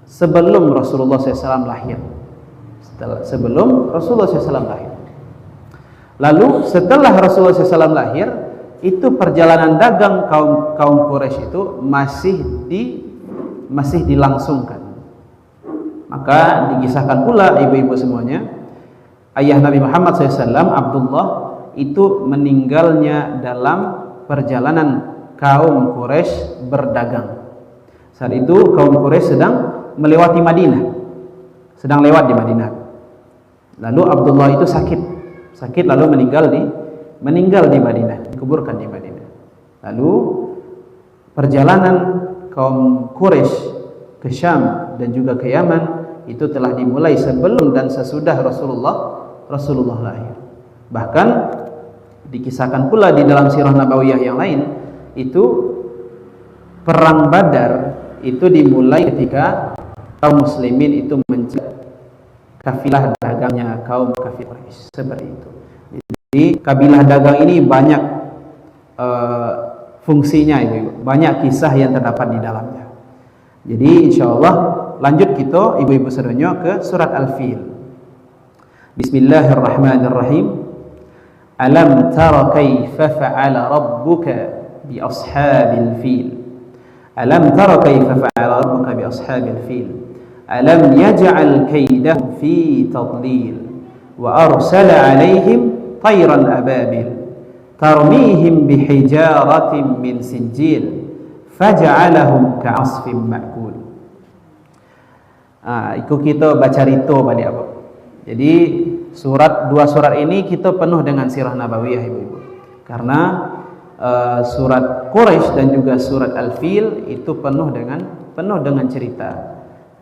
sebelum Rasulullah SAW lahir. Sebelum Rasulullah SAW lahir. Lalu setelah Rasulullah SAW lahir, itu perjalanan dagang kaum Quraisy itu masih dilangsungkan. Maka dikisahkan pula, ibu-ibu semuanya, ayah Nabi Muhammad SAW, Abdullah, itu meninggalnya dalam perjalanan kaum Quraisy berdagang. Saat itu kaum Quraisy sedang melewati Madinah, sedang lewat di Madinah. Lalu Abdullah itu sakit lalu meninggal di Madinah, dikuburkan di Madinah. Lalu perjalanan kaum Quraisy ke Syam dan juga ke Yaman itu telah dimulai sebelum dan sesudah Rasulullah lahir. Bahkan dikisahkan pula di dalam sirah nabawiyah yang lain, itu perang Badar itu dimulai ketika kaum muslimin itu mencegah kafilah dagangnya kaum kafir Quraisy, seperti itu. Jadi kabilah dagang ini banyak fungsinya ibu-ibu. Banyak kisah yang terdapat di dalamnya. Jadi insyaallah lanjut kita ibu-ibu sedonyo ke surat Al-Fil. Bismillahirrahmanirrahim. Alam tara kaifa fa'ala rabbuka bi ashabil fil. Alam tara kaifa fa'ala rabbuka bi ashabil fil. Alam yaj'al kaydahum fi tadlil wa arsala 'alaihim tayran ababil tarmihim bihijaratin min sinjil faj'alahum ka'asfin ma'kul. Ikut kita baca rito balik apa. Jadi dua surat ini kita penuh dengan sirah nabawiyah ibu-ibu. Karena surat Quraisy dan juga surat Al-Fil itu penuh dengan cerita.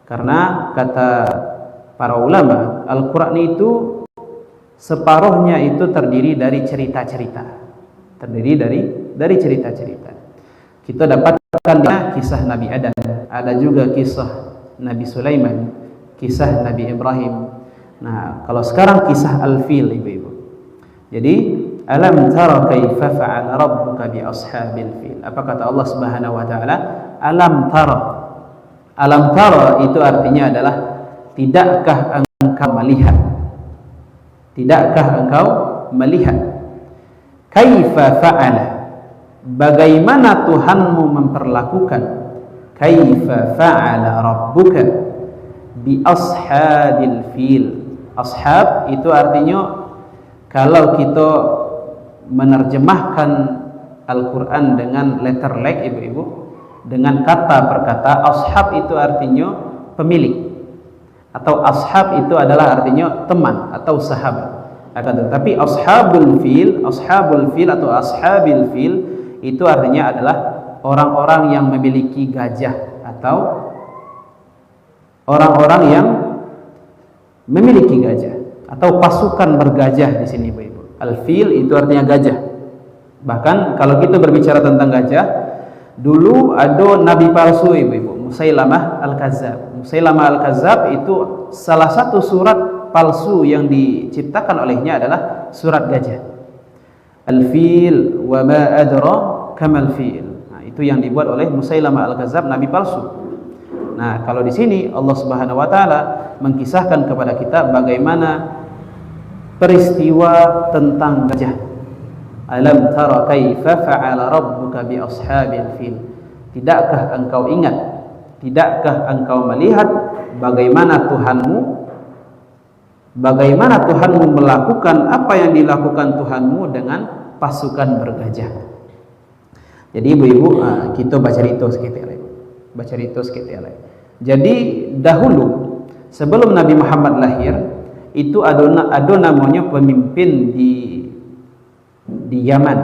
Karena kata para ulama, Al-Qur'an itu separuhnya itu terdiri dari cerita-cerita. Terdiri dari cerita-cerita. Kita dapatkan kisah Nabi Adam, ada juga kisah Nabi Sulaiman, kisah Nabi Ibrahim. Nah, kalau sekarang kisah Al-Fil ibu-ibu. Jadi, alam tara kaifa fa'ala rabbuka bi ashabil fil. Apa kata Allah Subhanahu wa taala? Alam tara. Alam tara itu artinya adalah tidakkah engkau melihat? Tidakkah engkau melihat? Kaifa fa'ala? Bagaimana Tuhanmu memperlakukan? Kaifa fa'ala rabbuka bi ashabil fil. Ashab itu artinya kalau kita menerjemahkan Al-Quran dengan letter like ibu-ibu, dengan kata per kata, ashab itu artinya pemilik, atau ashab itu adalah artinya teman atau sahabat. Tapi ashabul fil atau ashabil fil itu artinya adalah orang-orang yang memiliki gajah atau orang-orang yang memiliki gajah atau pasukan bergajah di sini ibu-ibu. Al-fil itu artinya gajah. Bahkan kalau kita berbicara tentang gajah, dulu ada nabi palsu ibu-ibu, Musailamah Al-Kazzab. Musailamah Al-Kazzab itu salah satu surat palsu yang diciptakan olehnya adalah surat gajah. Al-fil wa ma adra kamal fil. Nah, itu yang dibuat oleh Musailamah Al-Kazzab, nabi palsu. Nah, kalau di sini Allah Subhanahu wa taala mengkisahkan kepada kita bagaimana peristiwa tentang gajah. Alam tara kaifa fa'ala rabbuka bi ashabil fil. Tidakkah engkau ingat? Tidakkah engkau melihat bagaimana Tuhanmu melakukan apa yang dilakukan Tuhanmu dengan pasukan bergajah. Jadi ibu-ibu, kita baca itu sedikit ya. Jadi dahulu sebelum Nabi Muhammad lahir itu ada namanya pemimpin di Yaman.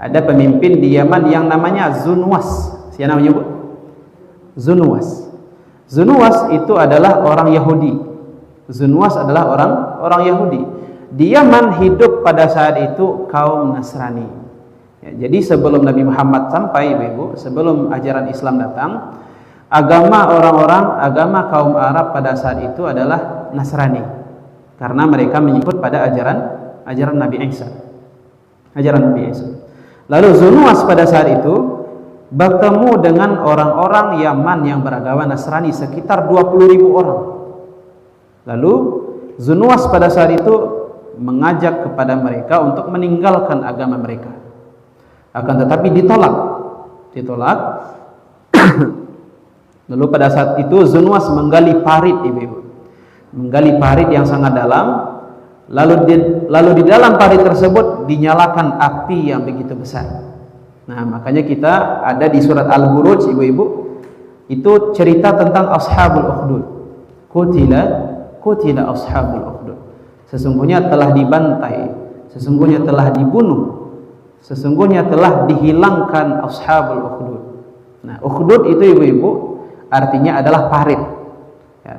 Ada pemimpin di Yaman yang namanya Zunwas. Siapa namanya Bu? Zunwas. Zunwas itu adalah orang Yahudi. Zunwas adalah orang Yahudi. Di Yaman hidup pada saat itu kaum Nasrani. Ya, jadi sebelum Nabi Muhammad sampai ibu, sebelum ajaran Islam datang, agama kaum Arab pada saat itu adalah Nasrani, karena mereka menyebut pada ajaran Nabi Isa. Lalu Zunwas pada saat itu bertemu dengan orang-orang Yaman yang beragama Nasrani sekitar 20.000 orang. Lalu Zunwas pada saat itu mengajak kepada mereka untuk meninggalkan agama mereka. Akan tetapi ditolak. Lalu pada saat itu Zunwas menggali parit ibu-ibu. Menggali parit yang sangat dalam. Lalu di dalam parit tersebut dinyalakan api yang begitu besar. Nah, makanya kita ada di surat Al-Buruj ibu-ibu. Itu cerita tentang ashabul ukhdud. Qutila ashabul ukhdud. Sesungguhnya telah dibantai, sesungguhnya telah dibunuh, sesungguhnya telah dihilangkan ashabul ukhdud. Nah, ukhdud itu ibu-ibu artinya adalah parit. Ya.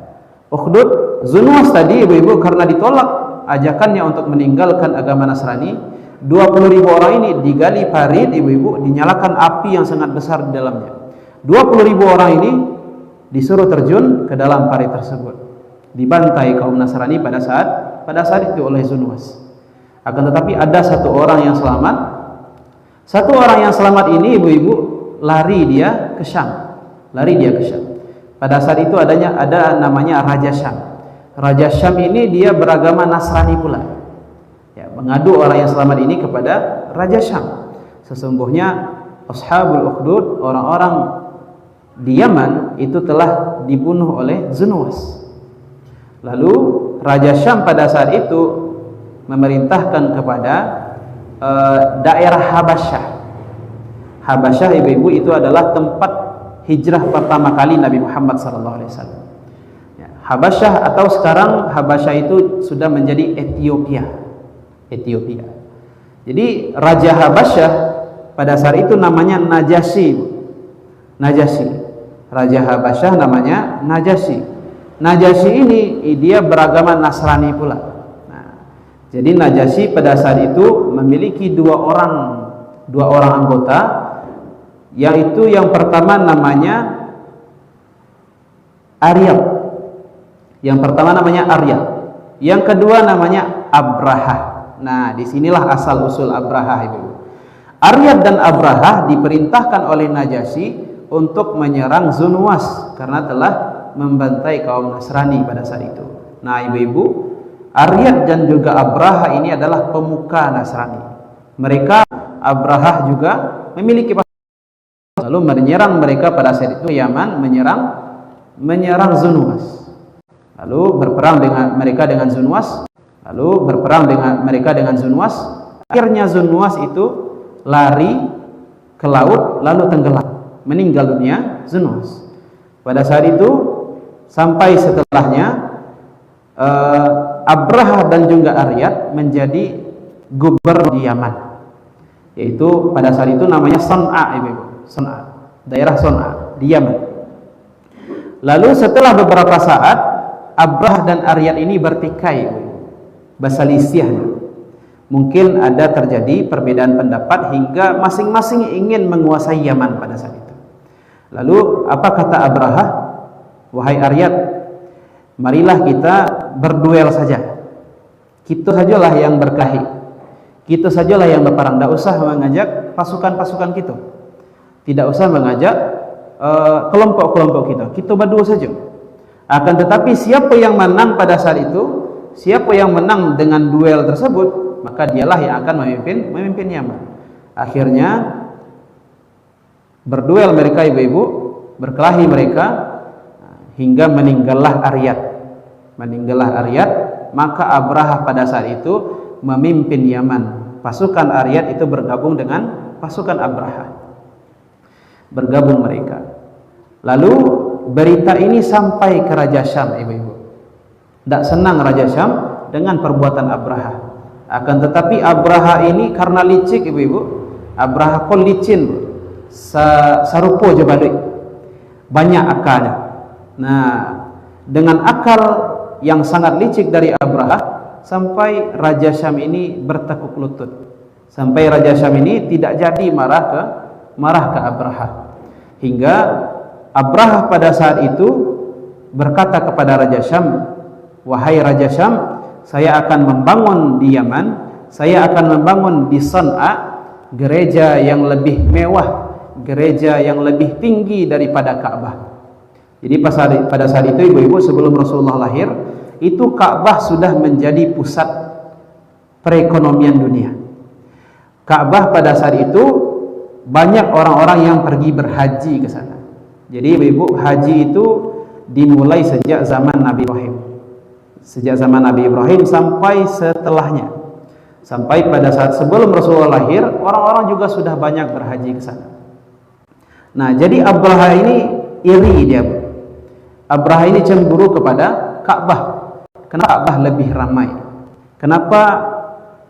Ukhdud, Zunwas tadi ibu-ibu karena ditolak ajakannya untuk meninggalkan agama Nasrani, 20.000 orang ini digali parit ibu-ibu, dinyalakan api yang sangat besar di dalamnya. 20.000 orang ini disuruh terjun ke dalam parit tersebut. Dibantai kaum Nasrani pada saat itu oleh Zunwas. Akan tetapi ada satu orang yang selamat. Satu orang yang selamat ini, ibu-ibu, lari dia ke Syam. Lari dia ke Syam. Pada saat itu ada namanya Raja Syam. Raja Syam ini dia beragama Nasrani pula. Ya, mengadu orang yang selamat ini kepada Raja Syam. Sesungguhnya Ashabul Ukhdud, orang-orang di Yaman itu telah dibunuh oleh Zunuwas. Lalu Raja Syam pada saat itu memerintahkan kepada daerah Habasyah. Habasyah, ibu-ibu, itu adalah tempat hijrah pertama kali Nabi Muhammad SAW. Ya, Habasyah atau sekarang Habasyah itu sudah menjadi Ethiopia. Ethiopia. Jadi Raja Habasyah pada saat itu namanya Najasyi. Najasyi. Raja Habasyah namanya Najasyi. Najasyi ini dia beragama Nasrani pula. Nah, jadi Najasyi pada saat itu memiliki dua orang anggota, yaitu yang pertama namanya Aryab. Yang pertama namanya Aryab. Yang kedua namanya Abraha. Nah, disinilah asal usul Abraha, ibu. Aryab dan Abraha diperintahkan oleh Najasyi untuk menyerang Zunuwas karena telah membantai kaum Nasrani pada saat itu. Nah, ibu-ibu, Aryab dan juga Abraha ini adalah pemuka Nasrani. Mereka, Abraha juga memiliki pasukan, lalu menyerang mereka pada saat itu Yaman, menyerang Zunuwas. Lalu berperang dengan mereka dengan Zunuwas. Akhirnya Zunuwas itu lari ke laut lalu tenggelam, meninggal dunia Zunuwas. Pada saat itu sampai setelahnya Abraha dan juga Aryad menjadi gubernur di Yaman, yaitu pada saat itu namanya Son'a, ibu-ibu. Son'a, daerah Son'a di Yaman. Lalu setelah beberapa saat Abraha dan Aryad ini bertikai, berselisih. Mungkin ada terjadi perbedaan pendapat hingga masing-masing ingin menguasai Yaman pada saat itu. Lalu apa kata Abraha? Wahai Aryad, marilah kita berduel saja. Kita sajalah yang berkelahi. Kita sajalah yang berperang. Tidak usah mengajak pasukan-pasukan kita. Tidak usah mengajak kelompok-kelompok kita. Kita berdua saja. Akan tetapi siapa yang menang pada saat itu, siapa yang menang dengan duel tersebut, maka dialah yang akan memimpin Yaman. Akhirnya berduel mereka, ibu-ibu, berkelahi mereka hingga meninggallah Aryad. Maka Abraha pada saat itu memimpin Yaman. Pasukan Aryad itu bergabung dengan pasukan Abraha. Bergabung mereka. Lalu berita ini sampai ke Raja Syam, ibu-ibu. Tidak senang Raja Syam dengan perbuatan Abraha. Akan tetapi Abraha ini karena licik, ibu-ibu. Abraha kok licin, sarupo je balik, banyak akalnya. Nah, dengan akal yang sangat licik dari Abraha, sampai Raja Syam ini bertekuk lutut. Sampai Raja Syam ini tidak jadi marah ke Abraha. Hingga Abraha pada saat itu berkata kepada Raja Syam, wahai Raja Syam, saya akan membangun di Yaman, saya akan membangun di Son'a gereja yang lebih mewah, gereja yang lebih tinggi daripada Ka'bah. Jadi pada saat itu, ibu-ibu, sebelum Rasulullah lahir, itu Ka'bah sudah menjadi pusat perekonomian dunia. Ka'bah pada saat itu banyak orang-orang yang pergi berhaji ke sana. Jadi ibu-ibu, haji itu dimulai sejak zaman Nabi Ibrahim. Sejak zaman Nabi Ibrahim sampai setelahnya. Sampai pada saat sebelum Rasulullah lahir, orang-orang juga sudah banyak berhaji ke sana. Nah, jadi Abraha ini iri dia. Abraha ini cemburu kepada Ka'bah. Kenapa Ka'bah lebih ramai? Kenapa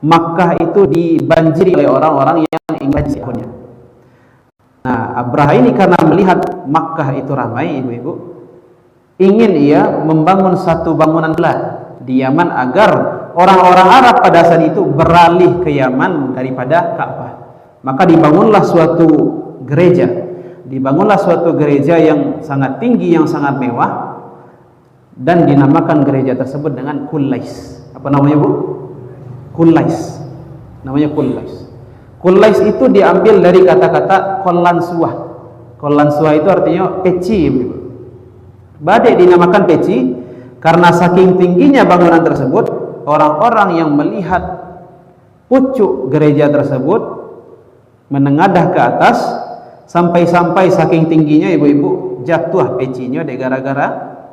Makkah itu dibanjiri oleh orang-orang yang ingin haji? Nah, Abraha ini karena melihat Makkah itu ramai, ibu-ibu, ingin ia membangun satu bangunan pula di Yaman agar orang-orang Arab pada saat itu beralih ke Yaman daripada Ka'bah. Maka dibangunlah suatu gereja. Dibangunlah suatu gereja yang sangat tinggi, yang sangat mewah, dan dinamakan gereja tersebut dengan Qullais. Apa namanya, Bu? Qullais. Namanya Qullais. Kullais itu diambil dari kata-kata Qollansuah. Qollansuah itu artinya peci. Badai dinamakan peci karena saking tingginya bangunan tersebut, orang-orang yang melihat pucuk gereja tersebut menengadah ke atas, sampai-sampai saking tingginya ibu-ibu jatuh pecinya gara-gara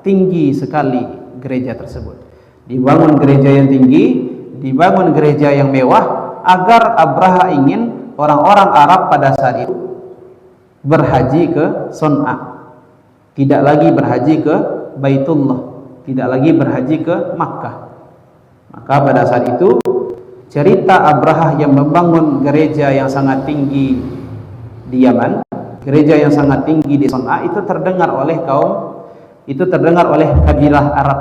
tinggi sekali gereja tersebut. Dibangun gereja yang tinggi, dibangun gereja yang mewah, agar Abraha ingin orang-orang Arab pada saat itu berhaji ke Son'a, tidak lagi berhaji ke Baitullah, tidak lagi berhaji ke Makkah. Maka pada saat itu cerita Abraha yang membangun gereja yang sangat tinggi di Yaman, gereja yang sangat tinggi di Son'a, itu terdengar oleh kabilah Arab,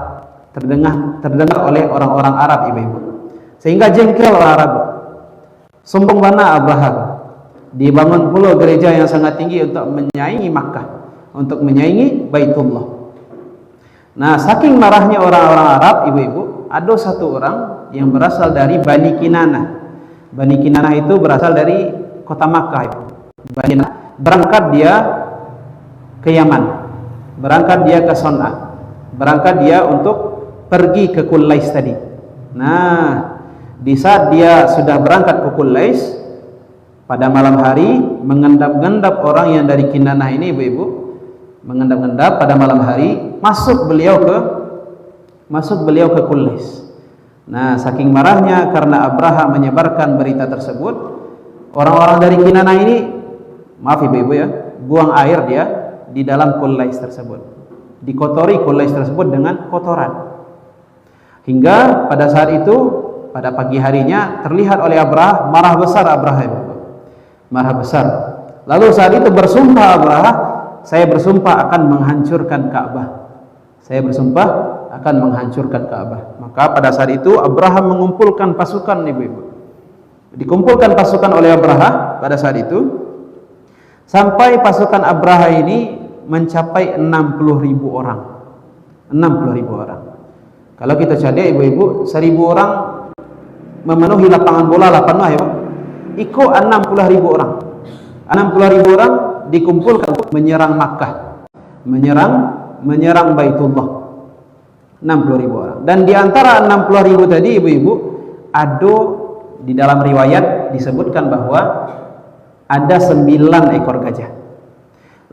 terdengar oleh orang-orang Arab ibu-ibu, sehingga jengkel orang Arab. Sombong mana Abraha, dibangun pula gereja yang sangat tinggi untuk menyaingi Makkah, untuk menyaingi Baitullah. Nah, saking marahnya orang-orang Arab ibu-ibu, ada satu orang yang berasal dari Bani Kinanah. Bani Kinanah itu berasal dari kota Makkah ibu. Berangkat dia ke Yaman, berangkat dia ke Son'a, berangkat dia untuk pergi ke Kullais tadi. Nah, di saat dia sudah berangkat ke Kullais pada malam hari, mengendap-endap orang yang dari Kinanah ini ibu-ibu, mengendap-endap pada malam hari, masuk beliau ke Kullais. Nah, saking marahnya karena Abraha menyebarkan berita tersebut, orang-orang dari Kinanah ini, maaf ibu-ibu ya, buang air dia di dalam Kullais tersebut, dikotori Kullais tersebut dengan kotoran. Hingga pada saat itu, pada pagi harinya, terlihat oleh Abraha, marah besar Abraha ibu-ibu, marah besar. Lalu saat itu bersumpah Abraha, saya bersumpah akan menghancurkan Ka'bah, saya bersumpah akan menghancurkan Ka'bah. Maka pada saat itu Abraham mengumpulkan pasukan ibu-ibu, dikumpulkan pasukan oleh Abraha pada saat itu, sampai pasukan Abraha ini mencapai 60.000 orang. 60.000 orang. Kalau kita cari ibu-ibu, 1.000 orang memenuhi lapangan bola 8 ya Pak. Iko 60.000 orang. 60.000 orang dikumpulkan untuk menyerang Makkah, menyerang Baitullah. 60.000 orang. Dan di antara 60.000 tadi ibu-ibu, ada di dalam riwayat disebutkan bahwa ada 9 ekor gajah.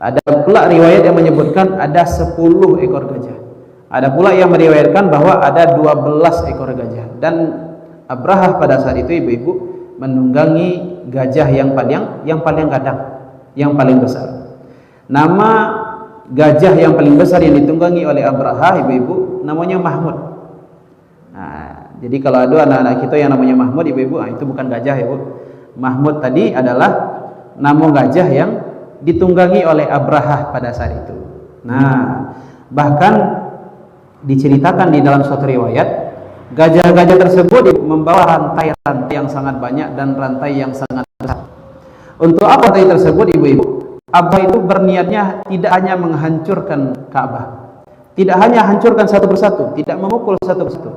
Ada pula riwayat yang menyebutkan ada 10 ekor gajah. Ada pula yang meriwayatkan bahwa ada 12 ekor gajah. Dan Abraha pada saat itu ibu-ibu menunggangi gajah yang paling gadang, yang paling besar. Nama gajah yang paling besar yang ditunggangi oleh Abraha ibu-ibu namanya Mahmud. Nah, jadi kalau ada anak-anak kita yang namanya Mahmud ibu-ibu, itu bukan gajah ibu. Mahmud tadi adalah nama gajah yang ditunggangi oleh Abraha pada saat itu. Nah, bahkan diceritakan di dalam suatu riwayat, gajah-gajah tersebut membawa rantai-rantai yang sangat banyak dan rantai yang sangat besar. Untuk apa rantai tersebut ibu-ibu? Abraha itu berniatnya tidak hanya menghancurkan Ka'bah, tidak hanya hancurkan satu persatu, tidak memukul satu persatu,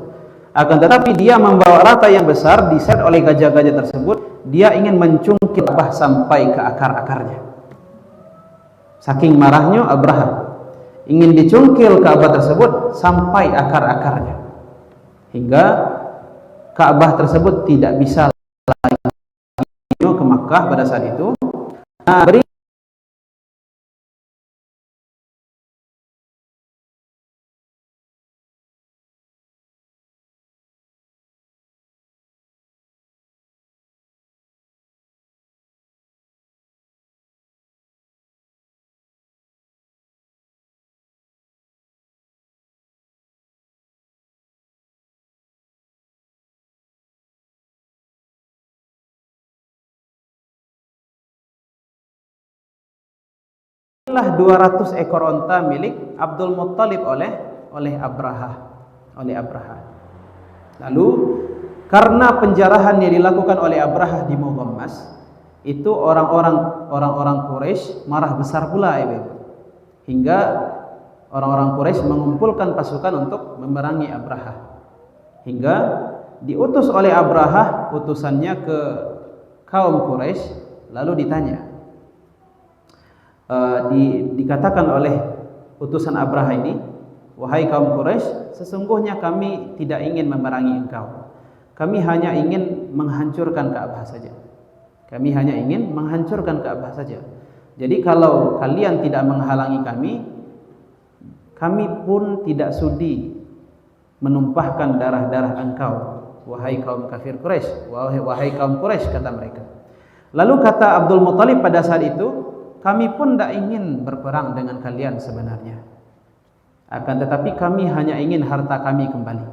akan tetapi dia membawa rantai yang besar diseret oleh gajah-gajah tersebut. Dia ingin mencungkil Ka'bah sampai ke akar-akarnya. Saking marahnya Abraha, ingin dicungkil Ka'bah tersebut sampai akar-akarnya, hingga Ka'bah tersebut tidak bisa lagi ke Makkah pada saat itu. Nah, inilah 200 ekor onta milik Abdul Muttalib oleh Abraha. Lalu karena penjarahan yang dilakukan oleh Abraha di Mughammas, itu orang-orang Quraisy marah besar pula ibu-ibu. Hingga orang-orang Quraisy mengumpulkan pasukan untuk memerangi Abraha. Hingga diutus oleh Abraha utusannya ke kaum Quraisy, lalu ditanya, dikatakan oleh utusan Abraha ini, wahai kaum Quraisy, sesungguhnya kami tidak ingin memerangi engkau. Kami hanya ingin menghancurkan Ka'bah saja. Kami hanya ingin menghancurkan Ka'bah saja. Jadi kalau kalian tidak menghalangi kami pun tidak sudi menumpahkan darah-darah engkau, wahai kaum kafir Quraisy, wahai kaum Quraisy, kata mereka. Lalu kata Abdul Muthalib pada saat itu, kami pun tidak ingin berperang dengan kalian sebenarnya. Akan tetapi kami hanya ingin harta kami kembali.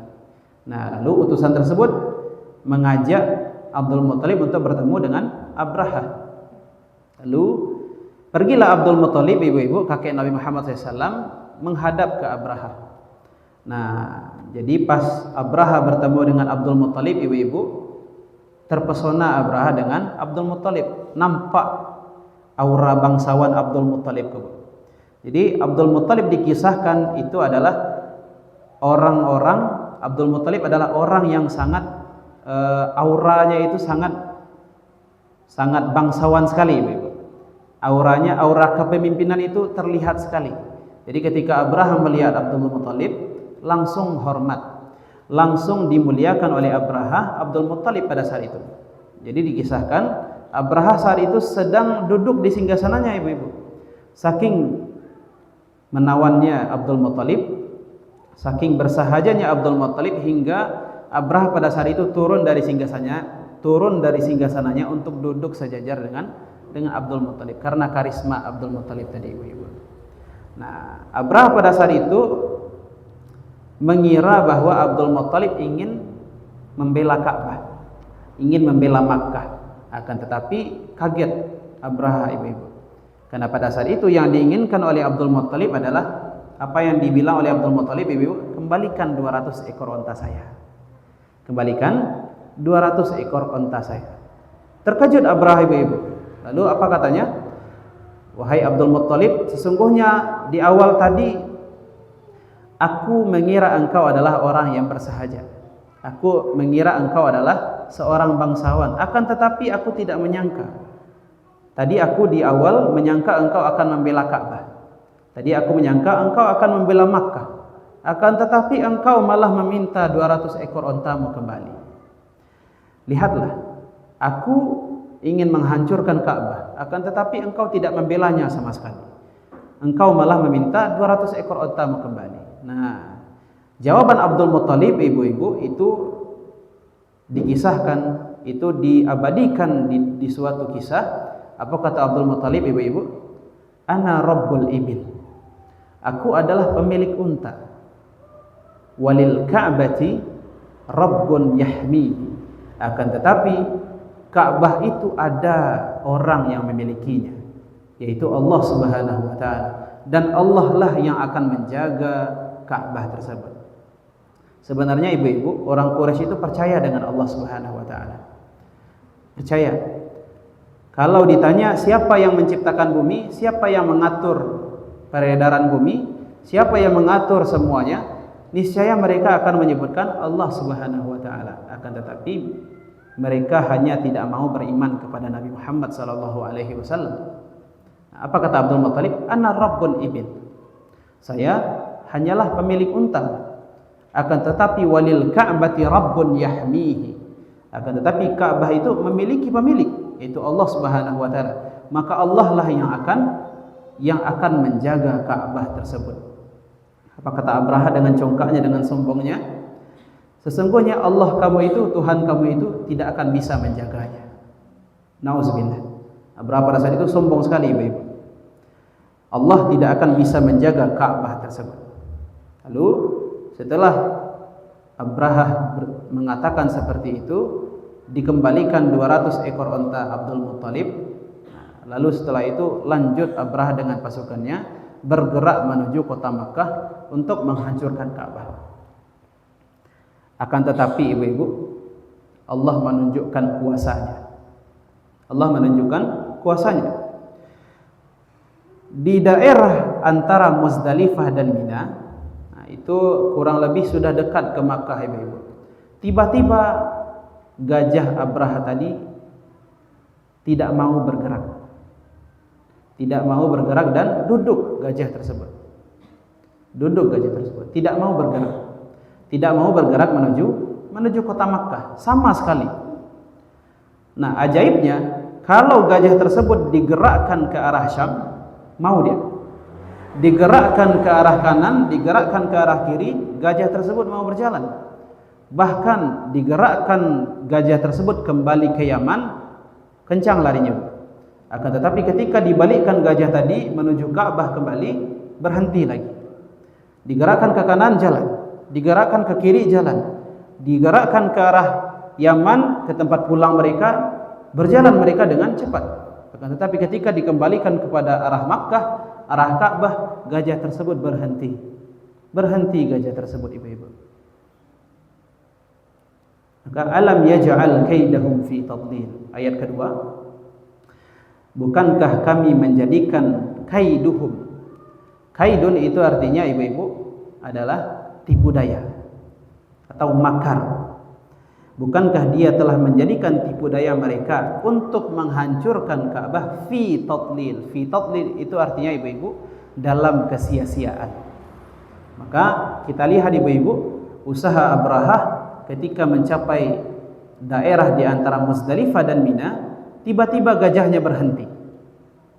Nah, lalu utusan tersebut mengajak Abdul Muthalib untuk bertemu dengan Abraha. Lalu pergilah Abdul Muthalib, ibu-ibu, kakek Nabi Muhammad SAW, menghadap ke Abraha. Nah, jadi pas Abraha bertemu dengan Abdul Muthalib, ibu-ibu, terpesona Abraha dengan Abdul Muthalib. Nampak aura bangsawan Abdul Muthalib. Jadi Abdul Muthalib dikisahkan itu adalah Abdul Muthalib adalah orang yang sangat auranya itu sangat bangsawan sekali, ibu-ibu. Aura kepemimpinan itu terlihat sekali. Jadi ketika Abraha melihat Abdul Muthalib, langsung hormat, langsung dimuliakan oleh Abraha Abdul Muthalib pada saat itu. Jadi dikisahkan Abraha saat itu sedang duduk di singgasananya, ibu-ibu. Saking menawannya Abdul Muthalib, saking bersahajanya Abdul Muthalib, hingga Abraha pada saat itu turun dari singgasananya untuk duduk sejajar dengan Abdul Muthalib karena karisma Abdul Muthalib tadi, ibu-ibu. Nah, Abraha pada saat itu mengira bahwa Abdul Muthalib ingin membela Ka'bah, ingin membela Makkah. Akan tetapi kaget Abraha, ibu-ibu. Karena pada saat itu yang diinginkan oleh Abdul Muthalib adalah apa yang dibilang oleh Abdul Muthalib, ibu-ibu, kembalikan 200 ekor onta saya. Kembalikan 200 ekor onta saya. Terkejut Abraha, ibu-ibu. Lalu apa katanya? Wahai Abdul Muthalib, sesungguhnya di awal tadi aku mengira engkau adalah orang yang bersahaja. Aku mengira engkau adalah seorang bangsawan. Akan tetapi aku tidak menyangka. Tadi aku di awal menyangka engkau akan membela Ka'bah. Tadi aku menyangka engkau akan membela Makkah. Akan tetapi engkau malah meminta 200 ekor ontamu kembali. Lihatlah, aku ingin menghancurkan Ka'bah, akan tetapi engkau tidak membelanya sama sekali. Engkau malah meminta 200 ekor ontamu kembali. Nah, jawaban Abdul Muthalib, ibu-ibu, itu dikisahkan, itu diabadikan di suatu kisah. Apa kata Abdul Muthalib, ibu-ibu? Ana Rabbul Ibil. Aku adalah pemilik unta. Walil Ka'bati Rabbun Yahmi. Akan tetapi Ka'bah itu ada orang yang memilikinya, yaitu Allah Subhanahu wa taala, dan Allah lah yang akan menjaga Ka'bah tersebut. Sebenarnya, ibu-ibu, orang Quraisy itu percaya dengan Allah Subhanahu wa taala. Percaya. Kalau ditanya siapa yang menciptakan bumi, siapa yang mengatur peredaran bumi, siapa yang mengatur semuanya, niscaya mereka akan menyebutkan Allah Subhanahu wa taala. Akan tetapi mereka hanya tidak mau beriman kepada Nabi Muhammad sallallahu alaihi wasallam. Apa kata Abdul Muthalib? Ana Rabbun Ibil. Saya hanyalah pemilik unta. Akan tetapi walil Ka'bati Rabbun Yahmihi. Akan tetapi Ka'bah itu memiliki pemilik, yaitu Allah Subhanahu wa taala. Maka Allah lah yang akan menjaga Ka'bah tersebut. Apa kata Abraha dengan congkaknya, dengan sombongnya? Sesungguhnya Allah kamu itu, Tuhan kamu itu tidak akan bisa menjaganya. Nauzubillah. Abraha pada saat itu sombong sekali, ibu-ibu. Allah tidak akan bisa menjaga Ka'bah tersebut. Lalu setelah Abraha mengatakan seperti itu, dikembalikan 200 ekor onta Abdul Muthalib. Lalu setelah itu lanjut Abraha dengan pasukannya bergerak menuju kota Makkah untuk menghancurkan Ka'bah. Akan tetapi, ibu-ibu, Allah menunjukkan kuasanya. Allah menunjukkan kuasanya. Di daerah antara Muzdalifah dan Mina, itu kurang lebih sudah dekat ke Makkah, ibu-ibu. Tiba-tiba gajah Abraha tadi tidak mau bergerak. Tidak mau bergerak dan duduk gajah tersebut. Duduk gajah tersebut, tidak mau bergerak. Tidak mau bergerak menuju kota Makkah sama sekali. Nah, ajaibnya kalau gajah tersebut digerakkan ke arah Syam, mau dia. Digerakkan ke arah kanan, digerakkan ke arah kiri, gajah tersebut mau berjalan. Bahkan digerakkan gajah tersebut kembali ke Yaman, kencang larinya. Akan tetapi ketika dibalikkan gajah tadi menuju Ka'bah kembali, berhenti lagi. Digerakkan ke kanan, jalan. Digerakkan ke kiri, jalan. Digerakkan ke arah Yaman, ke tempat pulang mereka, berjalan mereka dengan cepat. Akan tetapi ketika dikembalikan kepada arah Makkah, arah Ka'bah, gajah tersebut berhenti. Berhenti gajah tersebut, ibu-ibu. Maka alam yaj'al kaidahum fi tadlil. Ayat kedua, bukankah kami menjadikan kaiduhum. Kaidun itu artinya, ibu-ibu, adalah tipu daya atau makar. Bukankah dia telah menjadikan tipu daya mereka untuk menghancurkan Ka'bah fi tadlil. Fi tadlil itu artinya, ibu-ibu, dalam kesia-siaan. Maka kita lihat, ibu-ibu, usaha Abrahah ketika mencapai daerah di antara Muzdalifah dan Mina, tiba-tiba gajahnya berhenti.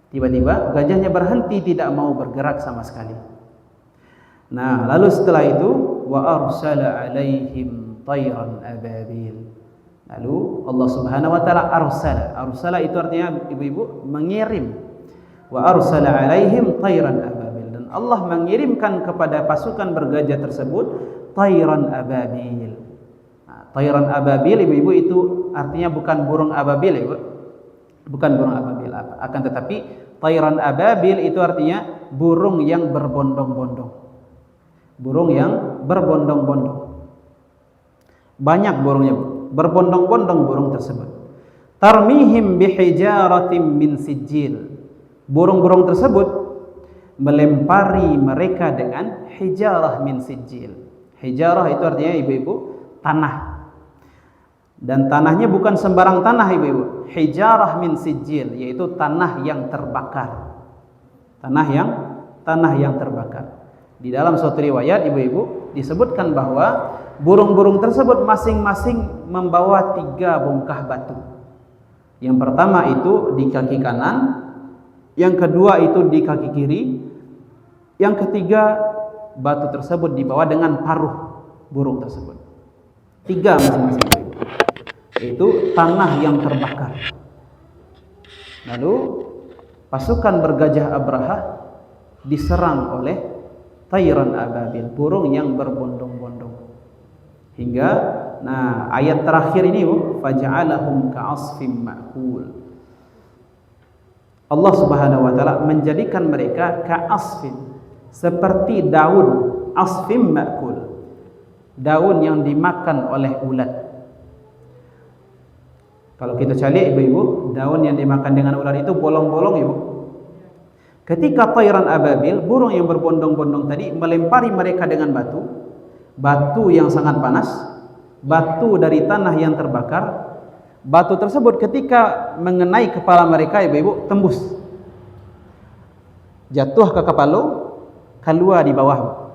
Tiba-tiba gajahnya berhenti, tidak mau bergerak sama sekali. Nah, lalu setelah itu wa arsala alaihim tayran ababil. Lalu Allah Subhanahu wa taala arsala itu artinya, ibu-ibu, mengirim. Wa arsala alaihim tayran ababil, dan Allah mengirimkan kepada pasukan bergajah tersebut tayran ababil. Nah, tayran ababil, ibu-ibu, itu artinya bukan burung ababil, ibu. Bukan burung ababil, akan tetapi tayran ababil itu artinya burung yang berbondong-bondong. Burung yang berbondong-bondong. Banyak burungnya, berbondong-bondong burung tersebut. Tarmihim bihijaratim min sijil. Burung-burung tersebut melempari mereka dengan hijarah min sijil. Hijarah itu artinya, ibu-ibu, tanah. Dan tanahnya bukan sembarang tanah, ibu-ibu. Hijarah min sijil, yaitu tanah yang terbakar. Tanah yang terbakar. Di dalam suatu riwayat, ibu-ibu, disebutkan bahwa burung-burung tersebut masing-masing membawa 3 bongkah batu. Yang pertama itu di kaki kanan, yang kedua itu di kaki kiri, yang ketiga batu tersebut dibawa dengan paruh burung tersebut. 3 masing-masing, itu tanah yang terbakar. Lalu pasukan bergajah Abrahah diserang oleh tayran ababil, burung yang berbondong-bondong. Hingga ayat terakhir ini, faja'alahum ka'asfim ma'kul. Allah Subhanahu wa taala menjadikan mereka ka'asfin, seperti daun, asfim ma'kul, daun yang dimakan oleh ulat. Kalau kita cari, ibu-ibu, daun yang dimakan dengan ulat itu bolong-bolong, ibu. Ketika tayran ababil, burung yang berbondong-bondong tadi, melempari mereka dengan batu yang sangat panas, batu dari tanah yang terbakar. Batu tersebut ketika mengenai kepala mereka, ibu-ibu, tembus, jatuh ke kepala, keluar di bawah,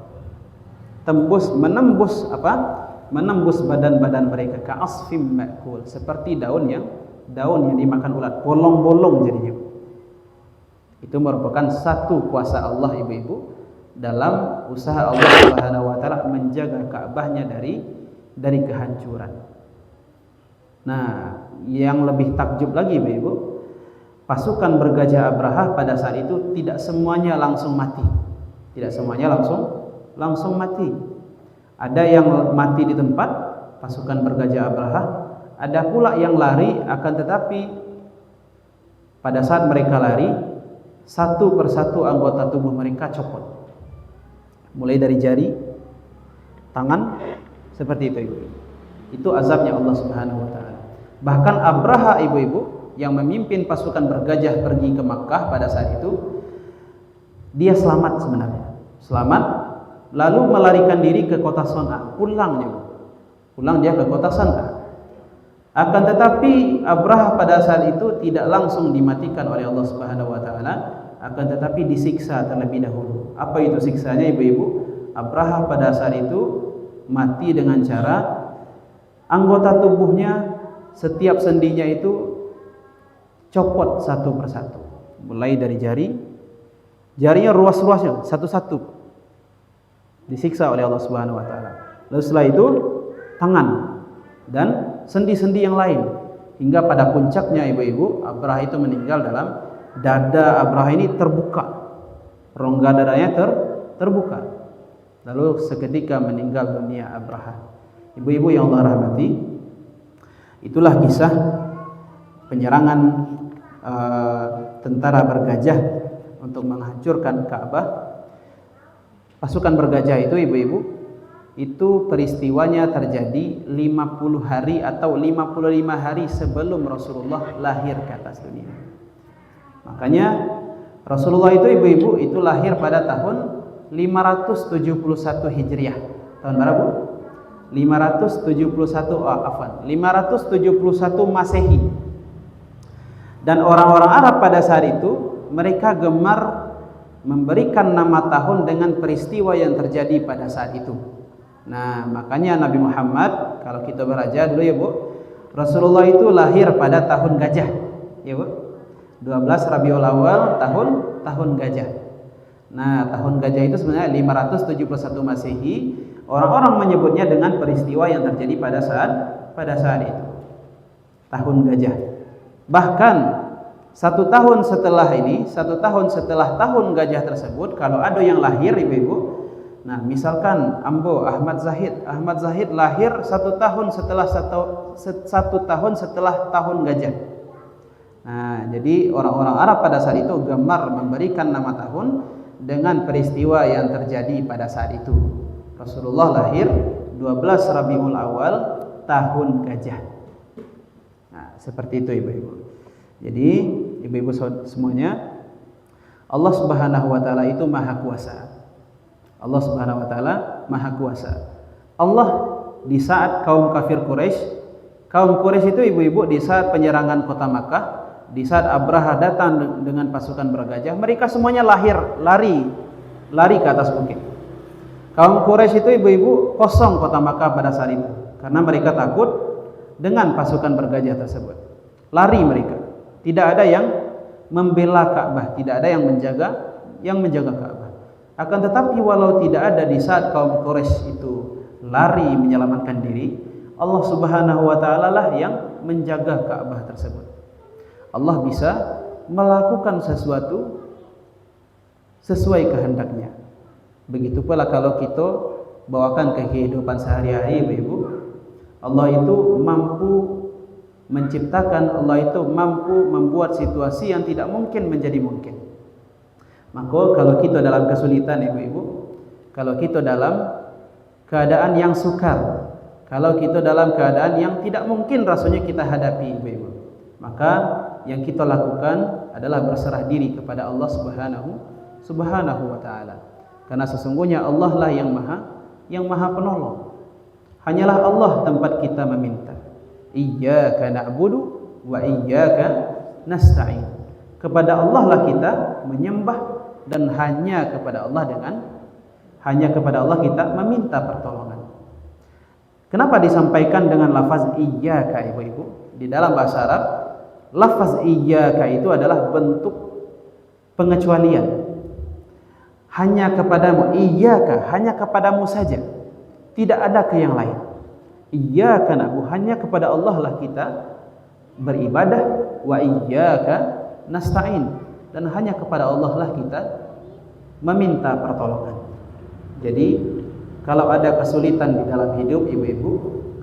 menembus badan-badan mereka. Ka'asfim ma'kul, seperti daun yang dimakan ulat, bolong-bolong jadinya. Itu merupakan satu kuasa Allah, ibu-ibu, dalam usaha Allah Subhanahu wa taala menjaga Ka'bahnya dari kehancuran. Nah, yang lebih takjub lagi, ibu-ibu, pasukan bergajah Abrahah pada saat itu tidak semuanya langsung mati. Tidak semuanya langsung mati. Ada yang mati di tempat, pasukan bergajah Abrahah. Ada pula yang lari, akan tetapi pada saat mereka lari, satu persatu anggota tubuh mereka copot, mulai dari jari, tangan, seperti itu, ibu. Itu azabnya Allah Subhanahu wa taala. Bahkan Abraha, ibu-ibu, yang memimpin pasukan bergajah pergi ke Makkah pada saat itu, dia selamat sebenarnya. Selamat, lalu melarikan diri ke kota Son'a. Pulang dia ke kota Son'a. Akan tetapi Abraha pada saat itu tidak langsung dimatikan oleh Allah Subhanahu wa taala, akan tetapi disiksa terlebih dahulu. Apa itu siksanya ibu-ibu? Abraha pada saat itu mati dengan cara anggota tubuhnya setiap sendinya itu copot satu persatu. Mulai dari jarinya ruas-ruasnya satu-satu disiksa oleh Allah Subhanahu wa taala. Lalu setelah itu tangan dan sendi-sendi yang lain, hingga pada puncaknya ibu-ibu Abraha itu meninggal dalam dada Abraha ini terbuka, rongga dadanya terbuka, lalu seketika meninggal dunia Abraha. Ibu-ibu yang Allah rahmati, itulah kisah penyerangan tentara bergajah untuk menghancurkan Ka'bah. Pasukan bergajah itu ibu-ibu, itu peristiwanya terjadi 50 hari atau 55 hari sebelum Rasulullah lahir ke atas dunia. Makanya Rasulullah itu ibu-ibu itu lahir pada tahun 571 Hijriah. Tahun berapa, Bu? 571 Masehi. Dan orang-orang Arab pada saat itu mereka gemar memberikan nama tahun dengan peristiwa yang terjadi pada saat itu. Nah, makanya Nabi Muhammad, kalau kita belajar dulu ya Bu, Rasulullah itu lahir pada tahun gajah, ya Bu. 12 Rabiul Awal, tahun gajah. Nah, tahun gajah itu sebenarnya 571 Masehi. Orang-orang menyebutnya dengan peristiwa yang terjadi pada saat itu. Tahun gajah. Bahkan satu tahun setelah tahun gajah tersebut, kalau ada yang lahir ibu-ibu, nah misalkan Ambo Ahmad Zahid lahir satu tahun setelah tahun gajah. Nah, jadi orang-orang Arab pada saat itu gemar memberikan nama tahun dengan peristiwa yang terjadi pada saat itu. Rasulullah lahir 12 Rabiul Awal, tahun gajah. Nah, seperti itu ibu-ibu. Jadi ibu-ibu semuanya, Allah Subhanahu wa taala itu Maha Kuasa. Allah Subhanahu wa taala Maha Kuasa. Allah di saat kaum Quraisy itu ibu-ibu di saat penyerangan kota Makkah, di saat Abraha datang dengan pasukan bergajah, mereka semuanya lari ke atas bukit. Kaum Quraisy itu ibu-ibu kosong kota Makkah pada saat itu karena mereka takut dengan pasukan bergajah tersebut. Lari mereka. Tidak ada yang membela Ka'bah, tidak ada yang menjaga Ka'bah. Akan tetapi walau tidak ada di saat kaum Quraisy itu lari menyelamatkan diri, Allah Subhanahu wa taala lah yang menjaga Ka'bah tersebut. Allah bisa melakukan sesuatu sesuai kehendaknya. Begitu pula kalau kita bawakan ke kehidupan sehari-hari ibu-ibu, Allah itu mampu menciptakan, Allah itu mampu membuat situasi yang tidak mungkin menjadi mungkin. Maka kalau kita dalam kesulitan ibu-ibu, kalau kita dalam keadaan yang sukar, kalau kita dalam keadaan yang tidak mungkin rasanya kita hadapi ibu-ibu, maka yang kita lakukan adalah berserah diri kepada Allah Subhanahu wa taala. Karena sesungguhnya Allah lah yang maha penolong. Hanyalah Allah tempat kita meminta. Iyyaka na'budu wa iyyaka nasta'in. Kepada Allah lah kita menyembah, dan hanya kepada Allah kita meminta pertolongan. Kenapa disampaikan dengan lafaz iyyaka ibu-ibu? Di dalam bahasa Arab, lafaz iyyaka itu adalah bentuk pengecualian. Hanya kepadamu, iyyaka, hanya kepadamu saja. Tidak ada ke yang lain. Iyyaka na'budu, hanya kepada Allah lah kita beribadah, wa iyyaka nasta'in, dan hanya kepada Allah lah kita meminta pertolongan. Jadi kalau ada kesulitan di dalam hidup ibu-ibu,